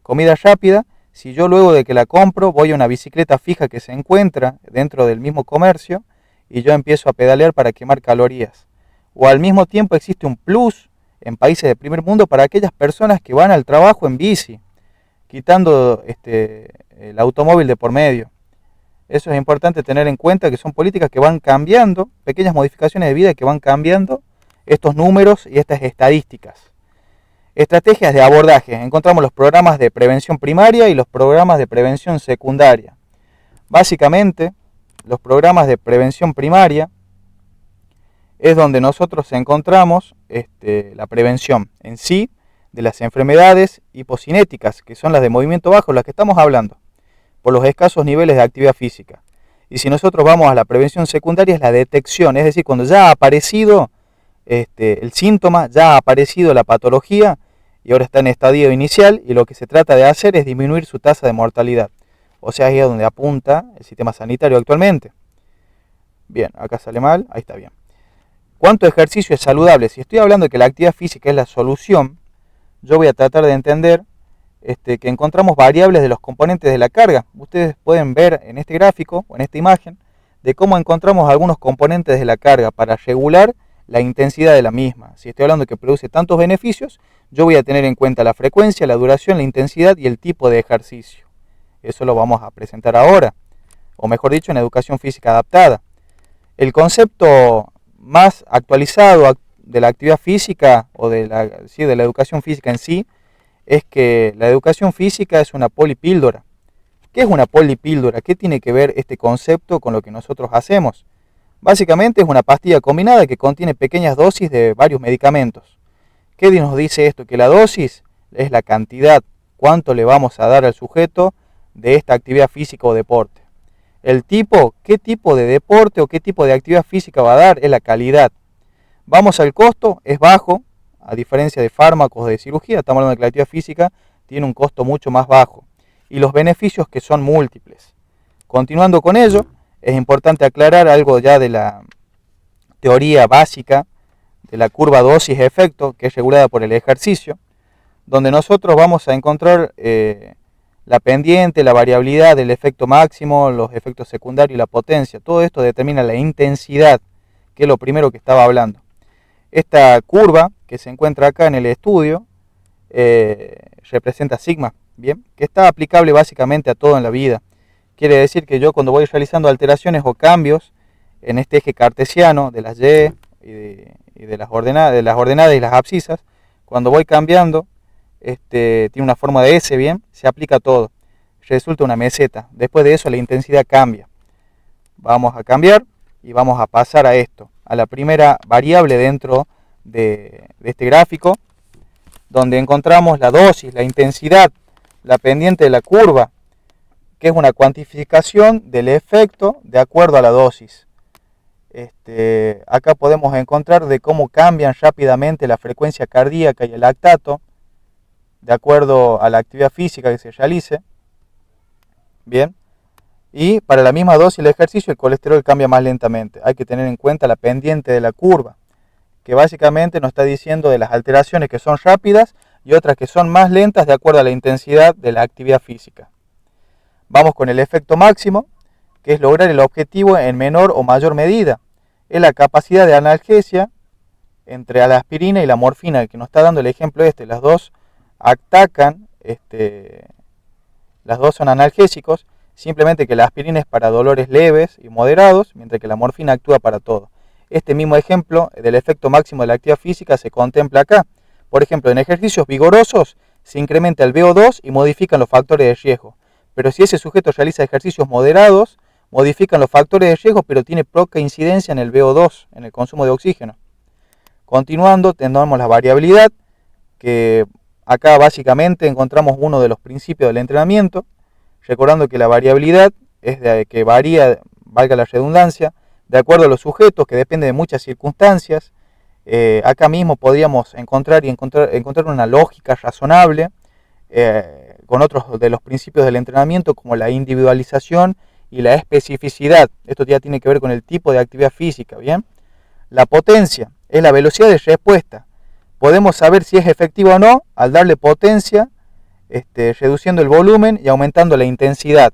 comida rápida si yo luego de que la compro voy a una bicicleta fija que se encuentra dentro del mismo comercio y yo empiezo a pedalear para quemar calorías. O al mismo tiempo existe un plus en países de primer mundo para aquellas personas que van al trabajo en bici, quitando el automóvil de por medio. Eso es importante tener en cuenta, que son políticas que van cambiando, pequeñas modificaciones de vida que van cambiando estos números y estas estadísticas. Estrategias de abordaje. Encontramos los programas de prevención primaria y los programas de prevención secundaria. Básicamente, los programas de prevención primaria es donde nosotros encontramos la prevención en sí de las enfermedades hipocinéticas, que son las de movimiento bajo, las que estamos hablando, por los escasos niveles de actividad física. Y si nosotros vamos a la prevención secundaria, es la detección, es decir, cuando ya ha aparecido el síntoma, ya ha aparecido la patología y ahora está en estadio inicial, y lo que se trata de hacer es disminuir su tasa de mortalidad. O sea, ahí es donde apunta el sistema sanitario actualmente. Bien, acá sale mal, ahí está bien. ¿Cuánto ejercicio es saludable? Si estoy hablando de que la actividad física es la solución, yo voy a tratar de entender que encontramos variables de los componentes de la carga. Ustedes pueden ver en este gráfico o en esta imagen de cómo encontramos algunos componentes de la carga para regular la intensidad de la misma. Si estoy hablando de que produce tantos beneficios, yo voy a tener en cuenta la frecuencia, la duración, la intensidad y el tipo de ejercicio. Eso lo vamos a presentar ahora, o mejor dicho, en educación física adaptada. El concepto más actualizado de la actividad física o de la educación física en sí es que la educación física es una polipíldora. ¿Qué es una polipíldora? ¿Qué tiene que ver este concepto con lo que nosotros hacemos? Básicamente es una pastilla combinada que contiene pequeñas dosis de varios medicamentos. ¿Qué nos dice esto? Que la dosis es la cantidad, cuánto le vamos a dar al sujeto de esta actividad física o deporte. El tipo, qué tipo de deporte o qué tipo de actividad física va a dar, es la calidad. Vamos al costo, es bajo, a diferencia de fármacos de cirugía, estamos hablando de que la actividad física tiene un costo mucho más bajo. Y los beneficios que son múltiples. Continuando con ello, es importante aclarar algo ya de la teoría básica de la curva dosis-efecto, que es regulada por el ejercicio, donde nosotros vamos a encontrar la pendiente, la variabilidad del efecto máximo, los efectos secundarios y la potencia. Todo esto determina la intensidad, que es lo primero que estaba hablando. Esta curva que se encuentra acá en el estudio representa sigma, ¿bien? Que está aplicable básicamente a todo en la vida. Quiere decir que yo cuando voy realizando alteraciones o cambios en este eje cartesiano de las y de las ordenadas y las abscisas, cuando voy cambiando, tiene una forma de S, ¿bien? Se aplica a todo. Resulta una meseta. Después de eso la intensidad cambia. Vamos a cambiar y vamos a pasar a esto, a la primera variable dentro de este gráfico, donde encontramos la dosis, la intensidad, la pendiente de la curva, que es una cuantificación del efecto de acuerdo a la dosis. Acá podemos encontrar de cómo cambian rápidamente la frecuencia cardíaca y el lactato, de acuerdo a la actividad física que se realice. Bien. Y para la misma dosis de ejercicio el colesterol cambia más lentamente. Hay que tener en cuenta la pendiente de la curva, que básicamente nos está diciendo de las alteraciones que son rápidas y otras que son más lentas de acuerdo a la intensidad de la actividad física. Vamos con el efecto máximo, que es lograr el objetivo en menor o mayor medida. Es la capacidad de analgesia entre la aspirina y la morfina, que nos está dando el ejemplo Las dos atacan, las dos son analgésicos, simplemente que la aspirina es para dolores leves y moderados, mientras que la morfina actúa para todo. Este mismo ejemplo del efecto máximo de la actividad física se contempla acá. Por ejemplo, en ejercicios vigorosos se incrementa el VO2 y modifican los factores de riesgo. Pero si ese sujeto realiza ejercicios moderados, modifican los factores de riesgo, pero tiene poca incidencia en el VO2, en el consumo de oxígeno. Continuando, tenemos la variabilidad, que acá básicamente encontramos uno de los principios del entrenamiento, recordando que la variabilidad es de que varía, valga la redundancia, de acuerdo a los sujetos, que depende de muchas circunstancias. Acá mismo podríamos encontrar una lógica razonable con otros de los principios del entrenamiento, como la individualización y la especificidad. Esto ya tiene que ver con el tipo de actividad física, ¿bien? La potencia es la velocidad de respuesta. Podemos saber si es efectiva o no al darle potencia, reduciendo el volumen y aumentando la intensidad.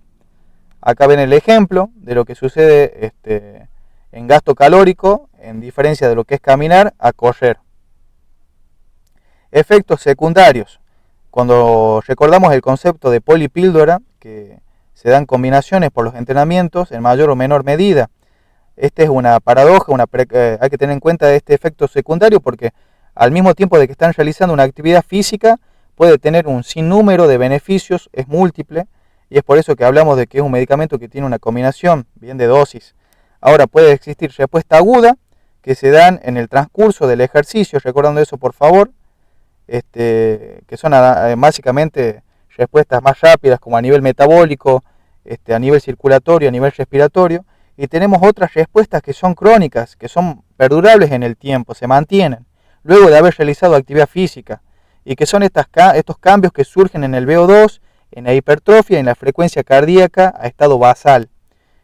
Acá ven el ejemplo de lo que sucede en gasto calórico, en diferencia de lo que es caminar a correr. Efectos secundarios. Cuando recordamos el concepto de polipíldora, que se dan combinaciones por los entrenamientos en mayor o menor medida. Esta es una paradoja, hay que tener en cuenta este efecto secundario porque al mismo tiempo de que están realizando una actividad física, puede tener un sinnúmero de beneficios, es múltiple, y es por eso que hablamos de que es un medicamento que tiene una combinación bien de dosis. Ahora puede existir respuesta aguda, que se dan en el transcurso del ejercicio, recordando eso por favor, que son básicamente respuestas más rápidas como a nivel metabólico, a nivel circulatorio, a nivel respiratorio, y tenemos otras respuestas que son crónicas, que son perdurables en el tiempo, se mantienen, luego de haber realizado actividad física, y que son estos cambios que surgen en el VO2, en la hipertrofia y en la frecuencia cardíaca a estado basal.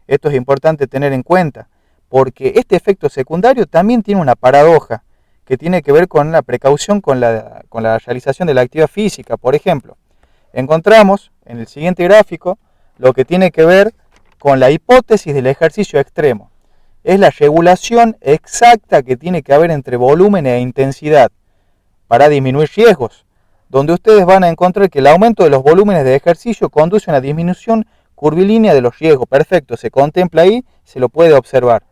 Esto es importante tener en cuenta, porque este efecto secundario también tiene una paradoja, que tiene que ver con la precaución con la realización de la actividad física. Por ejemplo, encontramos en el siguiente gráfico lo que tiene que ver con la hipótesis del ejercicio extremo. Es la regulación exacta que tiene que haber entre volumen e intensidad para disminuir riesgos, donde ustedes van a encontrar que el aumento de los volúmenes de ejercicio conduce a una disminución curvilínea de los riesgos. Perfecto, se contempla ahí, se lo puede observar.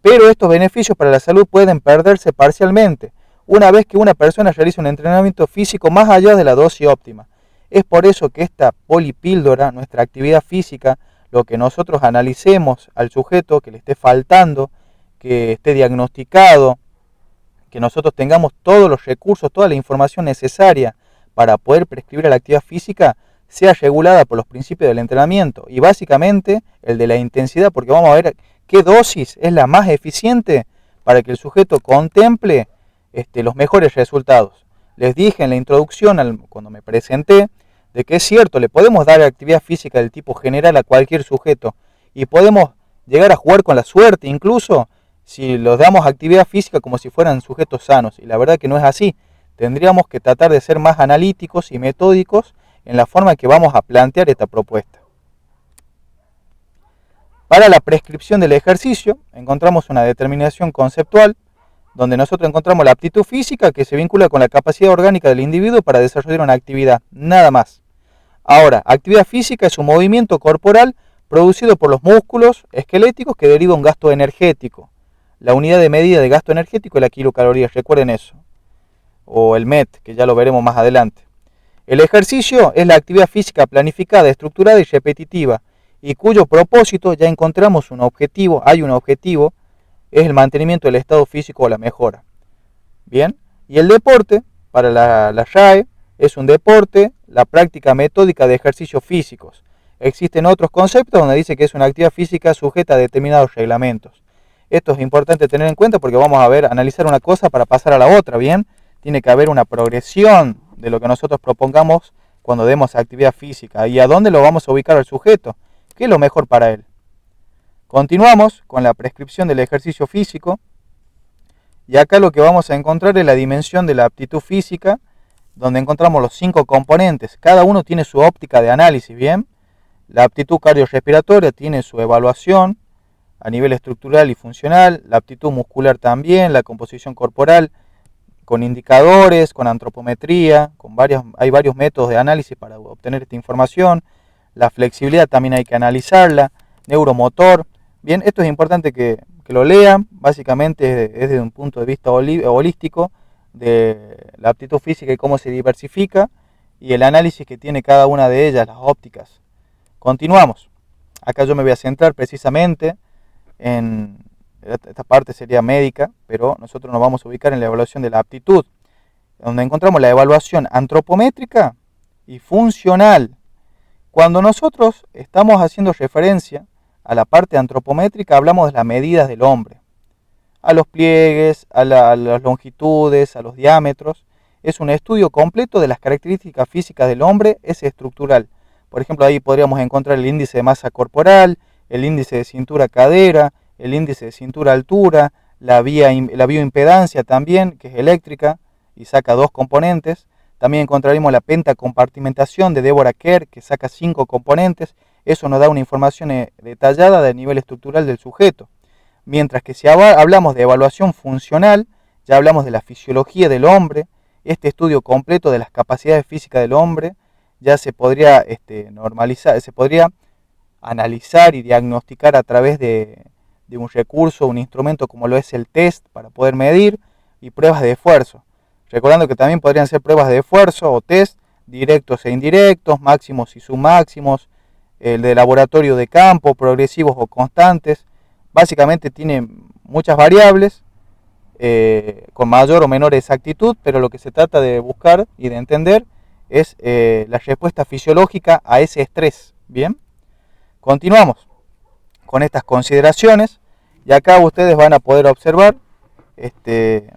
Pero estos beneficios para la salud pueden perderse parcialmente una vez que una persona realiza un entrenamiento físico más allá de la dosis óptima. Es por eso que esta polipíldora, nuestra actividad física, lo que nosotros analicemos al sujeto que le esté faltando, que esté diagnosticado, que nosotros tengamos todos los recursos, toda la información necesaria para poder prescribir a la actividad física, sea regulada por los principios del entrenamiento y básicamente el de la intensidad, porque vamos a ver qué dosis es la más eficiente para que el sujeto contemple los mejores resultados. Les dije en la introducción, cuando me presenté, de que es cierto, le podemos dar actividad física del tipo general a cualquier sujeto y podemos llegar a jugar con la suerte, incluso si los damos actividad física como si fueran sujetos sanos, y la verdad que no es así. Tendríamos que tratar de ser más analíticos y metódicos en la forma que vamos a plantear esta propuesta. Para la prescripción del ejercicio encontramos una determinación conceptual donde nosotros encontramos la aptitud física que se vincula con la capacidad orgánica del individuo para desarrollar una actividad, nada más. Ahora, actividad física es un movimiento corporal producido por los músculos esqueléticos que deriva un gasto energético. La unidad de medida de gasto energético es la kilocaloría, recuerden eso. O el MET, que ya lo veremos más adelante. El ejercicio es la actividad física planificada, estructurada y repetitiva, y cuyo propósito, ya encontramos un objetivo, hay un objetivo, es el mantenimiento del estado físico o la mejora. Bien, y el deporte, para la RAE, es un deporte, la práctica metódica de ejercicios físicos. Existen otros conceptos donde dice que es una actividad física sujeta a determinados reglamentos. Esto es importante tener en cuenta porque vamos a ver, analizar una cosa para pasar a la otra, ¿bien? Tiene que haber una progresión de lo que nosotros propongamos cuando demos actividad física. ¿Y a dónde lo vamos a ubicar al sujeto? ¿Qué es lo mejor para él? Continuamos con la prescripción del ejercicio físico. Y acá lo que vamos a encontrar es la dimensión de la aptitud física, donde encontramos los 5 componentes. Cada uno tiene su óptica de análisis, ¿bien? La aptitud cardiorrespiratoria tiene su evaluación a nivel estructural y funcional, la aptitud muscular también, la composición corporal, con indicadores, con antropometría, hay varios métodos de análisis para obtener esta información. La flexibilidad también hay que analizarla, neuromotor. Bien, esto es importante que lo lean, básicamente es desde un punto de vista holístico de la aptitud física y cómo se diversifica y el análisis que tiene cada una de ellas, las ópticas. Continuamos. Acá yo me voy a centrar precisamente en esta parte sería médica, pero nosotros nos vamos a ubicar en la evaluación de la aptitud, donde encontramos la evaluación antropométrica y funcional. Cuando nosotros estamos haciendo referencia a la parte antropométrica, hablamos de las medidas del hombre, a los pliegues, a las longitudes, a los diámetros. Es un estudio completo de las características físicas del hombre, es estructural. Por ejemplo, ahí podríamos encontrar el índice de masa corporal, el índice de cintura-cadera, el índice de cintura-altura, la bioimpedancia también, que es eléctrica y saca 2 componentes. También encontraremos la pentacompartimentación de Deborah Kerr, que saca 5 componentes. Eso nos da una información detallada del nivel estructural del sujeto. Mientras que si hablamos de evaluación funcional, ya hablamos de la fisiología del hombre, este estudio completo de las capacidades físicas del hombre, ya se podría normalizar, se podría analizar y diagnosticar a través de un recurso, un instrumento como lo es el test para poder medir y pruebas de esfuerzo. Recordando que también podrían ser pruebas de esfuerzo o test directos e indirectos, máximos y submáximos, el de laboratorio de campo, progresivos o constantes. Básicamente tiene muchas variables con mayor o menor exactitud, pero lo que se trata de buscar y de entender es la respuesta fisiológica a ese estrés. Bien, continuamos con estas consideraciones y acá ustedes van a poder observar,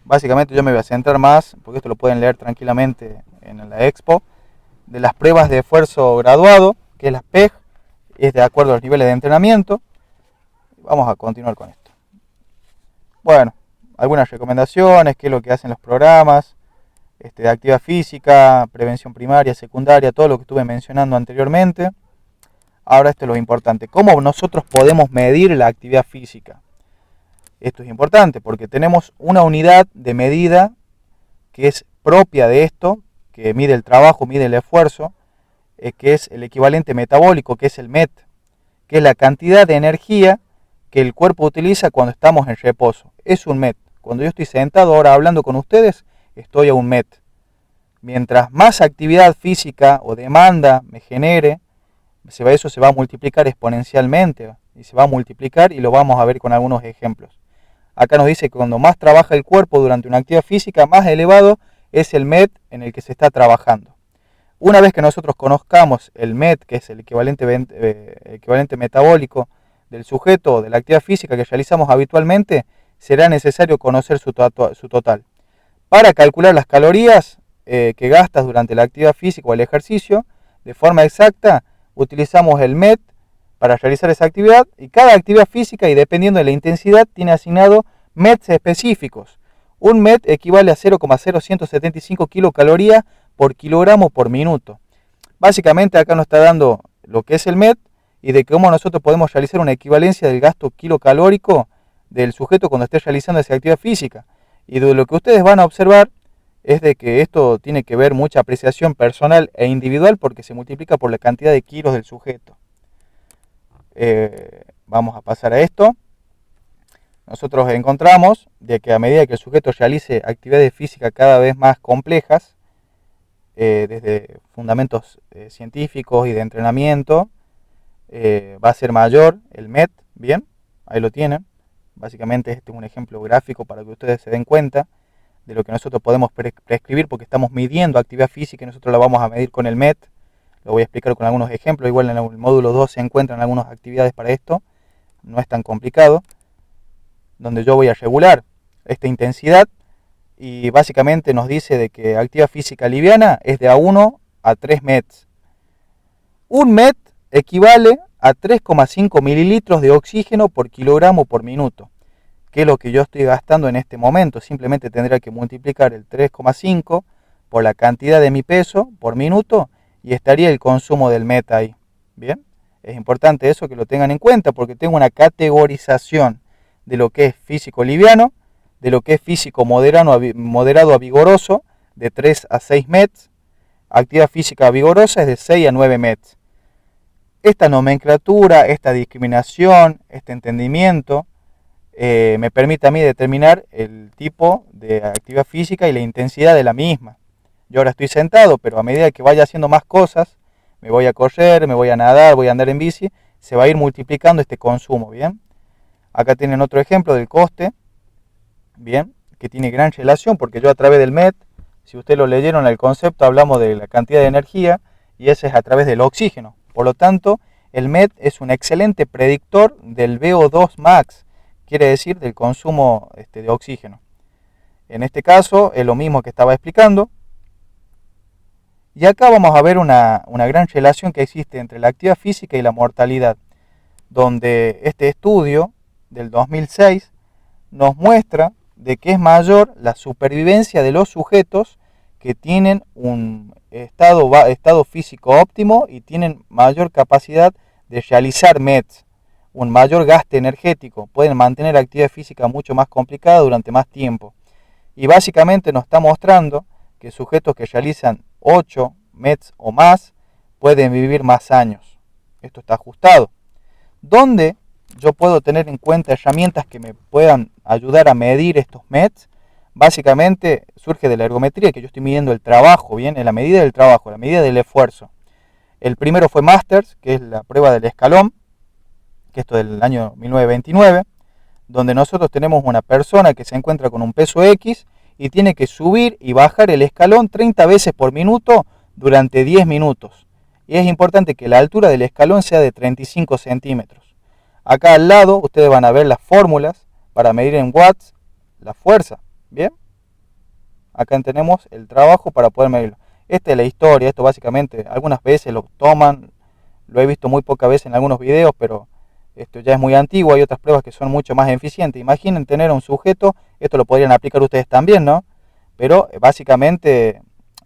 básicamente yo me voy a centrar más, porque esto lo pueden leer tranquilamente en la expo, de las pruebas de esfuerzo graduado, que es la PEG, es de acuerdo a los niveles de entrenamiento. Vamos a continuar con esto. Bueno, algunas recomendaciones, qué es lo que hacen los programas de actividad física, prevención primaria, secundaria, todo lo que estuve mencionando anteriormente. Ahora esto es lo importante, ¿cómo nosotros podemos medir la actividad física? Esto es importante porque tenemos una unidad de medida que es propia de esto, que mide el trabajo, mide el esfuerzo, que es el equivalente metabólico, que es el MET, que es la cantidad de energía que el cuerpo utiliza cuando estamos en reposo. Es un MET. Cuando yo estoy sentado ahora hablando con ustedes, estoy a un MET. Mientras más actividad física o demanda me genere, eso se va a multiplicar exponencialmente y se va a multiplicar y lo vamos a ver con algunos ejemplos. Acá nos dice que cuando más trabaja el cuerpo durante una actividad física, más elevado es el MET en el que se está trabajando. Una vez que nosotros conozcamos el MET, que es el equivalente metabólico del sujeto, de la actividad física que realizamos habitualmente, será necesario conocer su total. Para calcular las calorías que gastas durante la actividad física o el ejercicio, de forma exacta, utilizamos el MET para realizar esa actividad y cada actividad física y dependiendo de la intensidad tiene asignado METs específicos. Un MET equivale a 0,0175 kilocalorías por kilogramo por minuto. Básicamente acá nos está dando lo que es el MET y de cómo nosotros podemos realizar una equivalencia del gasto kilocalórico del sujeto cuando esté realizando esa actividad física. Y de lo que ustedes van a observar es de que esto tiene que ver mucha apreciación personal e individual porque se multiplica por la cantidad de kilos del sujeto. Vamos a pasar a esto. Nosotros encontramos de que a medida que el sujeto realice actividades físicas cada vez más complejas, desde fundamentos científicos y de entrenamiento, va a ser mayor el MET, bien, ahí lo tienen. Básicamente este es un ejemplo gráfico para que ustedes se den cuenta de lo que nosotros podemos prescribir porque estamos midiendo actividad física y nosotros la vamos a medir con el MET. Lo voy a explicar con algunos ejemplos, igual en el módulo 2 se encuentran algunas actividades para esto, no es tan complicado, donde yo voy a regular esta intensidad y básicamente nos dice de que actividad física liviana es de a 1 a 3 METs. Un MET equivale a 3,5 mililitros de oxígeno por kilogramo por minuto, que es lo que yo estoy gastando en este momento. Simplemente tendría que multiplicar el 3,5 por la cantidad de mi peso por minuto y estaría el consumo del MET ahí. Bien, es importante eso que lo tengan en cuenta porque tengo una categorización de lo que es físico liviano, de lo que es físico moderado a vigoroso, de 3 a 6 METs, actividad física vigorosa es de 6 a 9 METs. Esta nomenclatura, esta discriminación, este entendimiento, me permite a mí determinar el tipo de actividad física y la intensidad de la misma. Yo ahora estoy sentado, pero a medida que vaya haciendo más cosas, me voy a correr, me voy a nadar, voy a andar en bici, se va a ir multiplicando este consumo, ¿bien? Acá tienen otro ejemplo del coste, bien, que tiene gran relación porque yo a través del MET, si ustedes lo leyeron el concepto, hablamos de la cantidad de energía y ese es a través del oxígeno. Por lo tanto, el MET es un excelente predictor del VO2 max, quiere decir del consumo de oxígeno. En este caso es lo mismo que estaba explicando. Y acá vamos a ver una gran relación que existe entre la actividad física y la mortalidad, donde este estudio del 2006 nos muestra de que es mayor la supervivencia de los sujetos que tienen un estado físico óptimo y tienen mayor capacidad de realizar METs, un mayor gasto energético, pueden mantener actividad física mucho más complicada durante más tiempo. Y básicamente nos está mostrando que sujetos que realizan 8 METs o más pueden vivir más años. Esto está ajustado. ¿Dónde yo puedo tener en cuenta herramientas que me puedan ayudar a medir estos METs? Básicamente surge de la ergometría, que yo estoy midiendo el trabajo, bien, en la medida del trabajo, la medida del esfuerzo. El primero fue Masters, que es la prueba del escalón, que esto del año 1929, donde nosotros tenemos una persona que se encuentra con un peso X y tiene que subir y bajar el escalón 30 veces por minuto durante 10 minutos. Y es importante que la altura del escalón sea de 35 centímetros. Acá al lado ustedes van a ver las fórmulas para medir en watts la fuerza. ¿Bien? Acá tenemos el trabajo para poder medirlo. Esta es la historia, esto básicamente algunas veces lo toman, lo he visto muy pocas veces en algunos videos, pero esto ya es muy antiguo, hay otras pruebas que son mucho más eficientes. Imaginen tener a un sujeto, esto lo podrían aplicar ustedes también, ¿no? Pero básicamente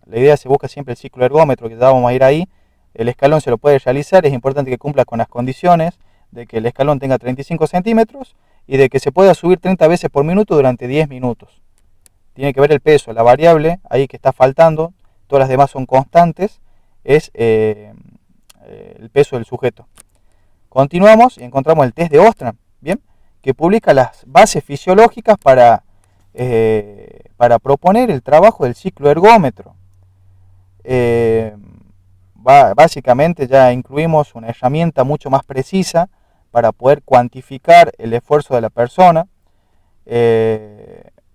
la idea se busca siempre el ciclo ergómetro, que ya vamos a ir ahí. El escalón se lo puede realizar, es importante que cumpla con las condiciones de que el escalón tenga 35 centímetros y de que se pueda subir 30 veces por minuto durante 10 minutos. Tiene que ver el peso, la variable ahí que está faltando, todas las demás son constantes, es el peso del sujeto. Continuamos y encontramos el test de Ostrom, ¿bien? Que publica las bases fisiológicas para proponer el trabajo del ciclo ergómetro. Básicamente ya incluimos una herramienta mucho más precisa para poder cuantificar el esfuerzo de la persona.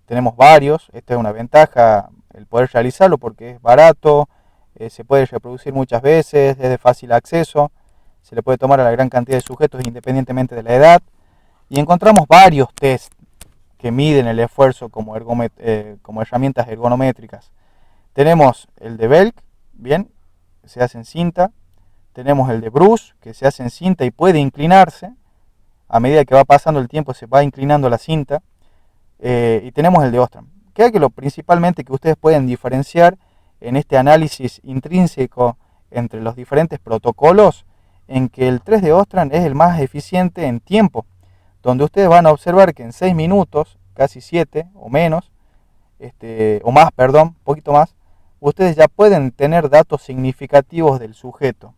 Tenemos varios, esta es una ventaja el poder realizarlo porque es barato, se puede reproducir muchas veces, es de fácil acceso, se le puede tomar a la gran cantidad de sujetos independientemente de la edad y encontramos varios test que miden el esfuerzo como herramientas ergonométricas. Tenemos el de Belk, bien, se hace en cinta, tenemos el de Bruce, que se hace en cinta y puede inclinarse, a medida que va pasando el tiempo se va inclinando la cinta, y tenemos el de Ostrom. Creo que lo principalmente que ustedes pueden diferenciar en este análisis intrínseco entre los diferentes protocolos, en que el 3 de Ostrom es el más eficiente en tiempo, donde ustedes van a observar que en 6 minutos, casi 7 o menos, o más, perdón, un poquito más, ustedes ya pueden tener datos significativos del sujeto.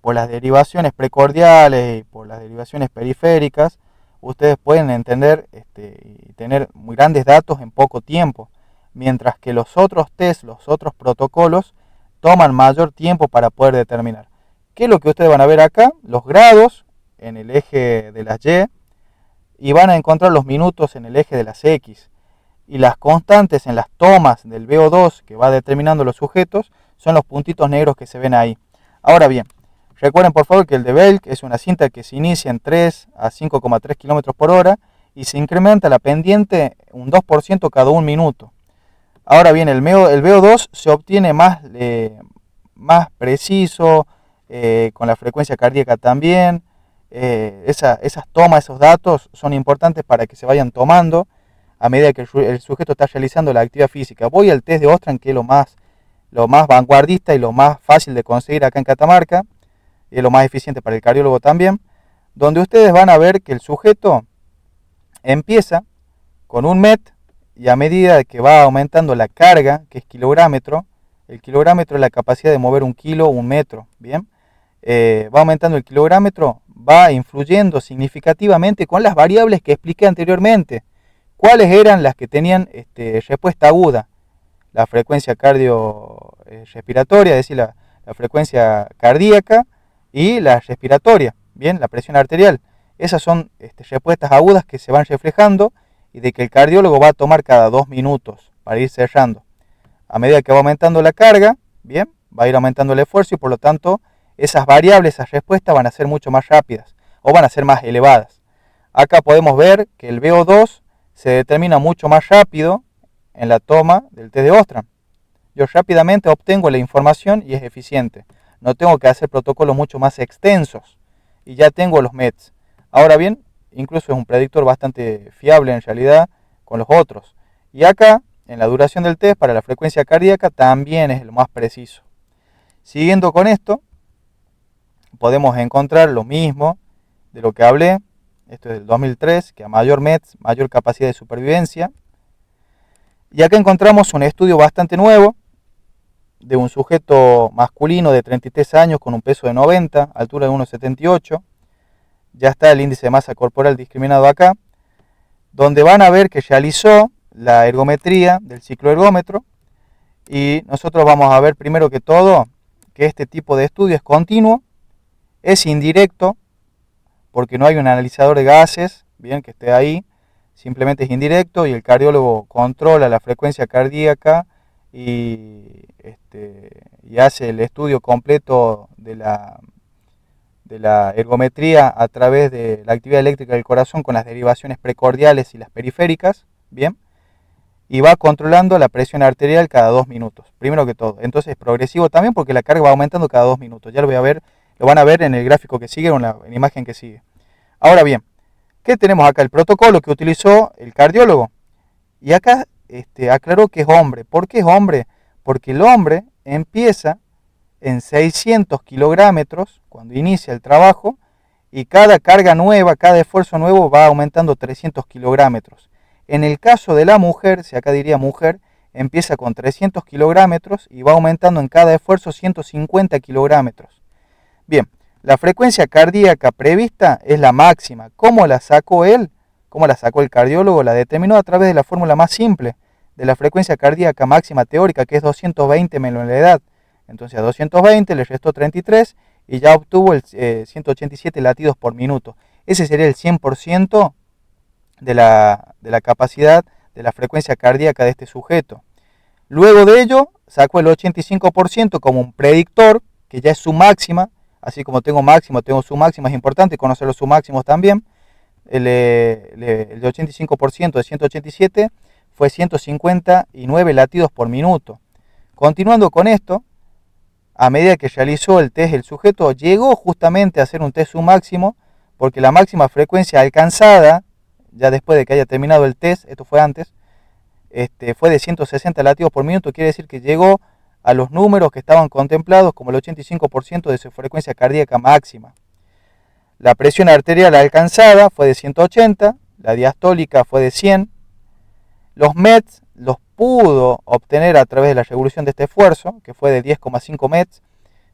Por las derivaciones precordiales y por las derivaciones periféricas, ustedes pueden entender y tener muy grandes datos en poco tiempo, mientras que los otros test, los otros protocolos, toman mayor tiempo para poder determinar. ¿Qué es lo que ustedes van a ver acá? Los grados en el eje de las Y van a encontrar los minutos en el eje de las X. Y las constantes en las tomas del VO2 que va determinando los sujetos son los puntitos negros que se ven ahí. Ahora bien, recuerden por favor que el de Belk es una cinta que se inicia en 3 a 5,3 km por hora y se incrementa la pendiente un 2% cada un minuto. Ahora bien, el VO2 se obtiene más preciso, con la frecuencia cardíaca también. Esas tomas, esos datos son importantes para que se vayan tomando a medida que el sujeto está realizando la actividad física. Voy al test de Ostrom, que es lo más vanguardista y lo más fácil de conseguir acá en Catamarca, y es lo más eficiente para el cardiólogo también, donde ustedes van a ver que el sujeto empieza con un MET y a medida que va aumentando la carga, que es kilográmetro, el kilográmetro es la capacidad de mover un kilo o un metro, ¿bien? Va aumentando el kilográmetro, va influyendo significativamente con las variables que expliqué anteriormente. ¿Cuáles eran las que tenían respuesta aguda? La frecuencia cardiorrespiratoria, es decir, la frecuencia cardíaca y la respiratoria, bien, la presión arterial. Esas son respuestas agudas que se van reflejando y de que el cardiólogo va a tomar cada 2 minutos para ir cerrando. A medida que va aumentando la carga, bien, va a ir aumentando el esfuerzo y por lo tanto esas variables, esas respuestas van a ser mucho más rápidas o van a ser más elevadas. Acá podemos ver que el VO2 se determina mucho más rápido en la toma del test de Ostrom. Yo rápidamente obtengo la información y es eficiente. No tengo que hacer protocolos mucho más extensos y ya tengo los METs. Ahora bien, incluso es un predictor bastante fiable en realidad con los otros. Y acá, en la duración del test para la frecuencia cardíaca, también es lo más preciso. Siguiendo con esto, podemos encontrar lo mismo de lo que hablé. Esto es del 2003, que a mayor METs, mayor capacidad de supervivencia. Y acá encontramos un estudio bastante nuevo de un sujeto masculino de 33 años con un peso de 90, altura de 1,78. Ya está el índice de masa corporal discriminado acá, donde van a ver que realizó la ergometría del cicloergómetro y nosotros vamos a ver primero que todo que este tipo de estudio es continuo, es indirecto, porque no hay un analizador de gases, bien, que esté ahí, simplemente es indirecto y el cardiólogo controla la frecuencia cardíaca y hace el estudio completo de la ergometría a través de la actividad eléctrica del corazón con las derivaciones precordiales y las periféricas, bien, y va controlando la presión arterial cada 2 minutos, primero que todo. Entonces es progresivo también porque la carga va aumentando cada 2 minutos. Ya lo van a ver en el gráfico que sigue o en la imagen que sigue. Ahora bien, ¿qué tenemos acá? El protocolo que utilizó el cardiólogo. Y acá aclaró que es hombre. ¿Por qué es hombre? Porque el hombre empieza en 600 kilogramos cuando inicia el trabajo y cada carga nueva, cada esfuerzo nuevo va aumentando 300 kilogramos. En el caso de la mujer, si acá diría mujer, empieza con 300 kilogramos y va aumentando en cada esfuerzo 150 kilogramos. Bien, la frecuencia cardíaca prevista es la máxima. ¿Cómo la sacó él? ¿Cómo la sacó el cardiólogo? La determinó a través de la fórmula más simple de la frecuencia cardíaca máxima teórica, que es 220 menos la edad. Entonces a 220 le restó 33 y ya obtuvo 187 latidos por minuto. Ese sería el 100% de la capacidad de la frecuencia cardíaca de este sujeto. Luego de ello sacó el 85% como un predictor, que ya es su máxima. Así como tengo máximo, tengo su máxima, es importante conocer los submáximos también. El 85% de 187 fue 159 latidos por minuto. Continuando con esto, a medida que realizó el test, el sujeto llegó justamente a hacer un test submáximo, porque la máxima frecuencia alcanzada, ya después de que haya terminado el test, esto fue antes, fue de 160 latidos por minuto, quiere decir que llegó a los números que estaban contemplados como el 85% de su frecuencia cardíaca máxima. La presión arterial alcanzada fue de 180, la diastólica fue de 100, Los METs los pudo obtener a través de la revolución de este esfuerzo, que fue de 10,5 METs.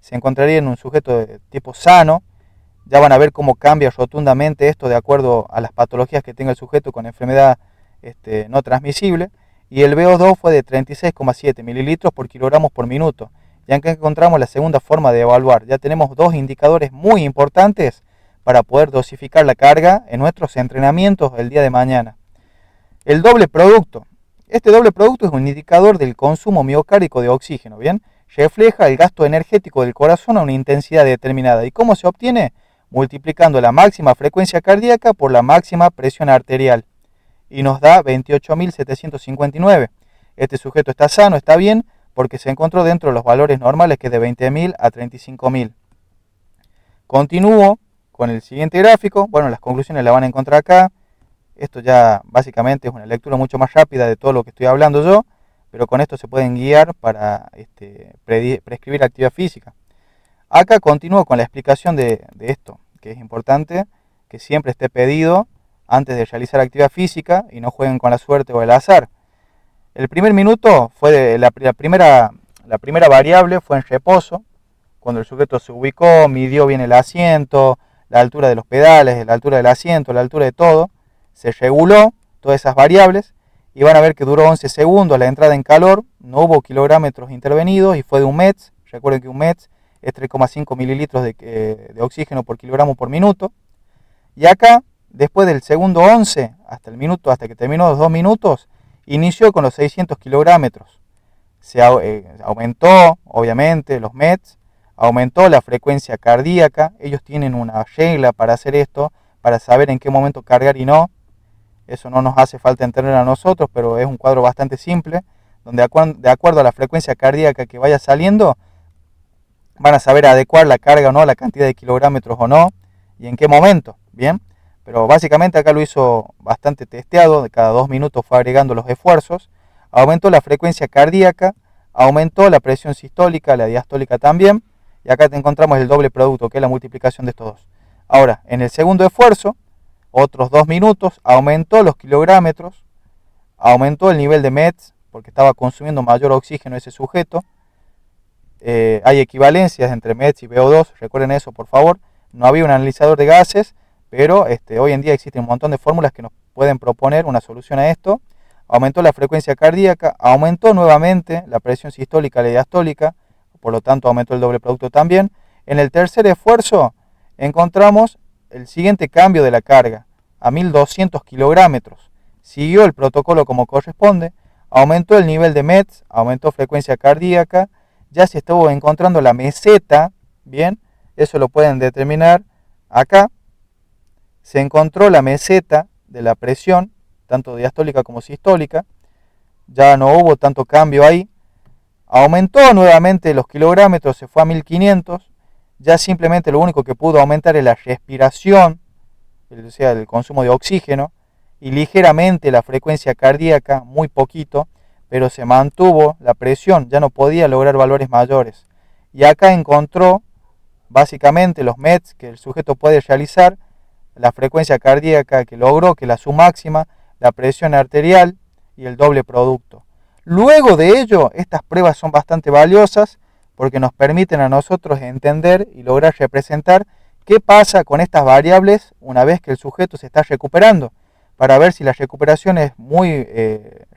Se encontraría en un sujeto de tipo sano. Ya van a ver cómo cambia rotundamente esto de acuerdo a las patologías que tenga el sujeto con enfermedad no transmisible. Y el VO2 fue de 36,7 mililitros por kilogramos por minuto. Y acá encontramos la segunda forma de evaluar. Ya tenemos dos indicadores muy importantes para poder dosificar la carga en nuestros entrenamientos el día de mañana. El doble producto. Este doble producto es un indicador del consumo miocárdico de oxígeno, ¿bien? Refleja el gasto energético del corazón a una intensidad determinada. ¿Y cómo se obtiene? Multiplicando la máxima frecuencia cardíaca por la máxima presión arterial. Y nos da 28.759. Este sujeto está sano, está bien, porque se encontró dentro de los valores normales, que es de 20.000 a 35.000. Continúo con el siguiente gráfico. Bueno, las conclusiones las van a encontrar acá. Esto ya básicamente es una lectura mucho más rápida de todo lo que estoy hablando yo, pero con esto se pueden guiar para prescribir actividad física. Acá continúo con la explicación de esto, que es importante que siempre esté pedido antes de realizar actividad física y no jueguen con la suerte o el azar. El primer minuto fue la primera variable fue en reposo, cuando el sujeto se ubicó, midió bien el asiento, la altura de los pedales, la altura del asiento, la altura de todo, se reguló todas esas variables y van a ver que duró 11 segundos la entrada en calor, no hubo kilográmetros intervenidos y fue de un METS. Recuerden que un METS es 3,5 mililitros de oxígeno por kilogramo por minuto. Y acá, después del segundo 11 hasta que terminó los 2 minutos, inició con los 600 kilográmetros. Se aumentó, obviamente, los METs, aumentó la frecuencia cardíaca. Ellos tienen una regla para hacer esto, para saber en qué momento cargar y no. Eso no nos hace falta entender a nosotros, pero es un cuadro bastante simple, donde de acuerdo a la frecuencia cardíaca que vaya saliendo, van a saber adecuar la carga o no, la cantidad de kilográmetros o no, y en qué momento, ¿bien? Pero básicamente acá lo hizo bastante testeado, de cada 2 minutos fue agregando los esfuerzos, aumentó la frecuencia cardíaca, aumentó la presión sistólica, la diastólica también, y acá te encontramos el doble producto, que es la multiplicación de estos dos. Ahora, en el segundo esfuerzo, otros 2 minutos, aumentó los kilográmetros, aumentó el nivel de METs, porque estaba consumiendo mayor oxígeno ese sujeto. Hay equivalencias entre METs y VO2, recuerden eso por favor. No había un analizador de gases, pero hoy en día existen un montón de fórmulas que nos pueden proponer una solución a esto. Aumentó la frecuencia cardíaca, aumentó nuevamente la presión sistólica y la diastólica, por lo tanto aumentó el doble producto también. En el tercer esfuerzo encontramos el siguiente cambio de la carga, a 1200 kilográmetros. Siguió el protocolo como corresponde, aumentó el nivel de METs, aumentó frecuencia cardíaca, ya se estuvo encontrando la meseta, bien, eso lo pueden determinar acá. Se encontró la meseta de la presión, tanto diastólica como sistólica, ya no hubo tanto cambio ahí. Aumentó nuevamente los kilográmetros, se fue a 1500, ya simplemente lo único que pudo aumentar es la respiración, o sea, el consumo de oxígeno, y ligeramente la frecuencia cardíaca, muy poquito, pero se mantuvo la presión, ya no podía lograr valores mayores. Y acá encontró básicamente los METs que el sujeto puede realizar, la frecuencia cardíaca que logró, que es la su máxima, la presión arterial y el doble producto. Luego de ello, estas pruebas son bastante valiosas porque nos permiten a nosotros entender y lograr representar qué pasa con estas variables una vez que el sujeto se está recuperando, para ver si la recuperación es muy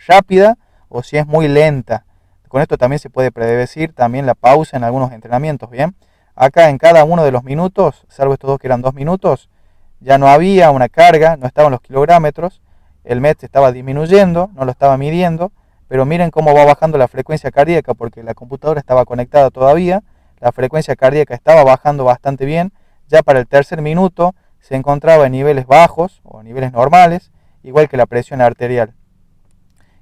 rápida o si es muy lenta. Con esto también se puede predecir también la pausa en algunos entrenamientos, ¿bien? Acá en cada uno de los minutos, salvo estos dos que eran 2 minutos, ya no había una carga, no estaban los kilográmetros, el MET estaba disminuyendo, no lo estaba midiendo, pero miren cómo va bajando la frecuencia cardíaca, porque la computadora estaba conectada todavía, la frecuencia cardíaca estaba bajando bastante bien, ya para el tercer minuto se encontraba en niveles bajos o niveles normales, igual que la presión arterial.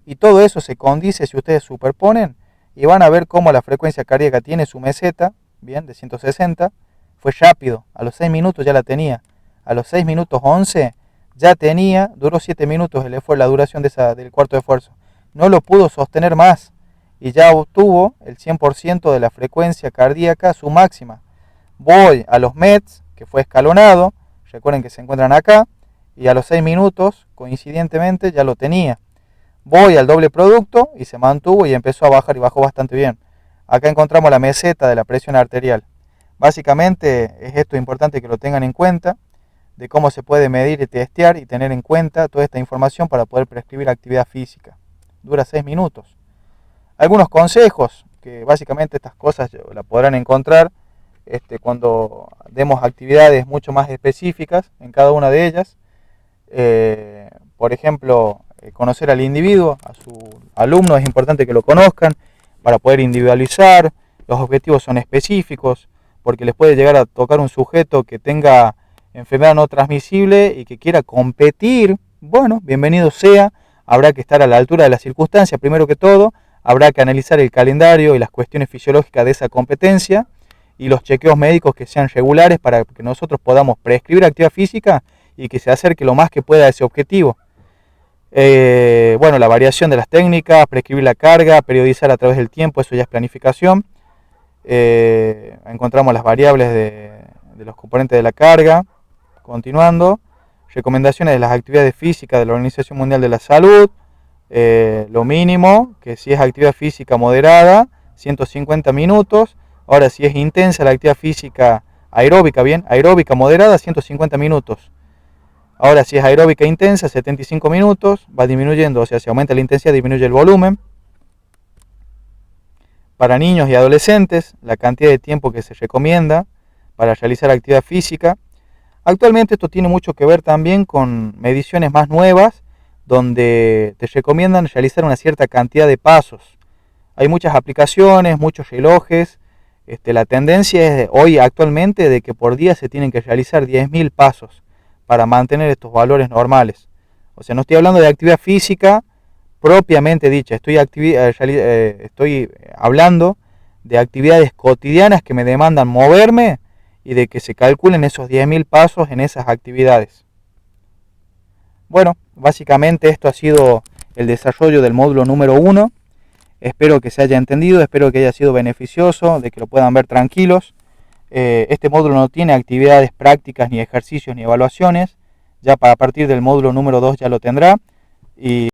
Y todo eso se condice si ustedes superponen y van a ver cómo la frecuencia cardíaca tiene su meseta, bien, de 160, fue rápido, a los 6 minutos ya la tenía, a los 6 minutos 11 ya tenía, duró 7 minutos la duración del cuarto de esfuerzo, no lo pudo sostener más y ya obtuvo el 100% de la frecuencia cardíaca, su máxima. Voy a los METs, que fue escalonado, recuerden que se encuentran acá, y a los 6 minutos, coincidentemente, ya lo tenía. voy al doble producto y se mantuvo y empezó a bajar y bajó bastante bien. Acá encontramos la meseta de la presión arterial. Básicamente es esto importante que lo tengan en cuenta, de cómo se puede medir y testear y tener en cuenta toda esta información para poder prescribir actividad física. Dura 6 minutos. Algunos consejos, que básicamente estas cosas las podrán encontrar cuando demos actividades mucho más específicas en cada una de ellas. Por ejemplo, conocer al individuo, a su alumno, es importante que lo conozcan para poder individualizar. Los objetivos son específicos, porque les puede llegar a tocar un sujeto que tenga enfermedad no transmisible y que quiera competir. Bueno, bienvenido sea, habrá que estar a la altura de las circunstancias, primero que todo, habrá que analizar el calendario y las cuestiones fisiológicas de esa competencia y los chequeos médicos que sean regulares para que nosotros podamos prescribir actividad física y que se acerque lo más que pueda a ese objetivo. Bueno, la variación de las técnicas, prescribir la carga, periodizar a través del tiempo, eso ya es planificación. Encontramos las variables de los componentes de la carga. Continuando, recomendaciones de las actividades físicas de la Organización Mundial de la Salud. Lo mínimo, que si es actividad física moderada, 150 minutos. Ahora, si es intensa la actividad física aeróbica, bien, aeróbica moderada, 150 minutos. Ahora, si es aeróbica intensa, 75 minutos, va disminuyendo, o sea, si aumenta la intensidad, disminuye el volumen. Para niños y adolescentes, la cantidad de tiempo que se recomienda para realizar actividad física. Actualmente esto tiene mucho que ver también con mediciones más nuevas, donde te recomiendan realizar una cierta cantidad de pasos. Hay muchas aplicaciones, muchos relojes. La tendencia es hoy actualmente de que por día se tienen que realizar 10.000 pasos para mantener estos valores normales. O sea, no estoy hablando de actividad física propiamente dicha, estoy hablando de actividades cotidianas que me demandan moverme y de que se calculen esos 10.000 pasos en esas actividades. Bueno, básicamente esto ha sido el desarrollo del módulo número 1. Espero que se haya entendido, espero que haya sido beneficioso, de que lo puedan ver tranquilos. Este módulo no tiene actividades prácticas, ni ejercicios, ni evaluaciones. Ya a partir del módulo número 2 ya lo tendrá. Y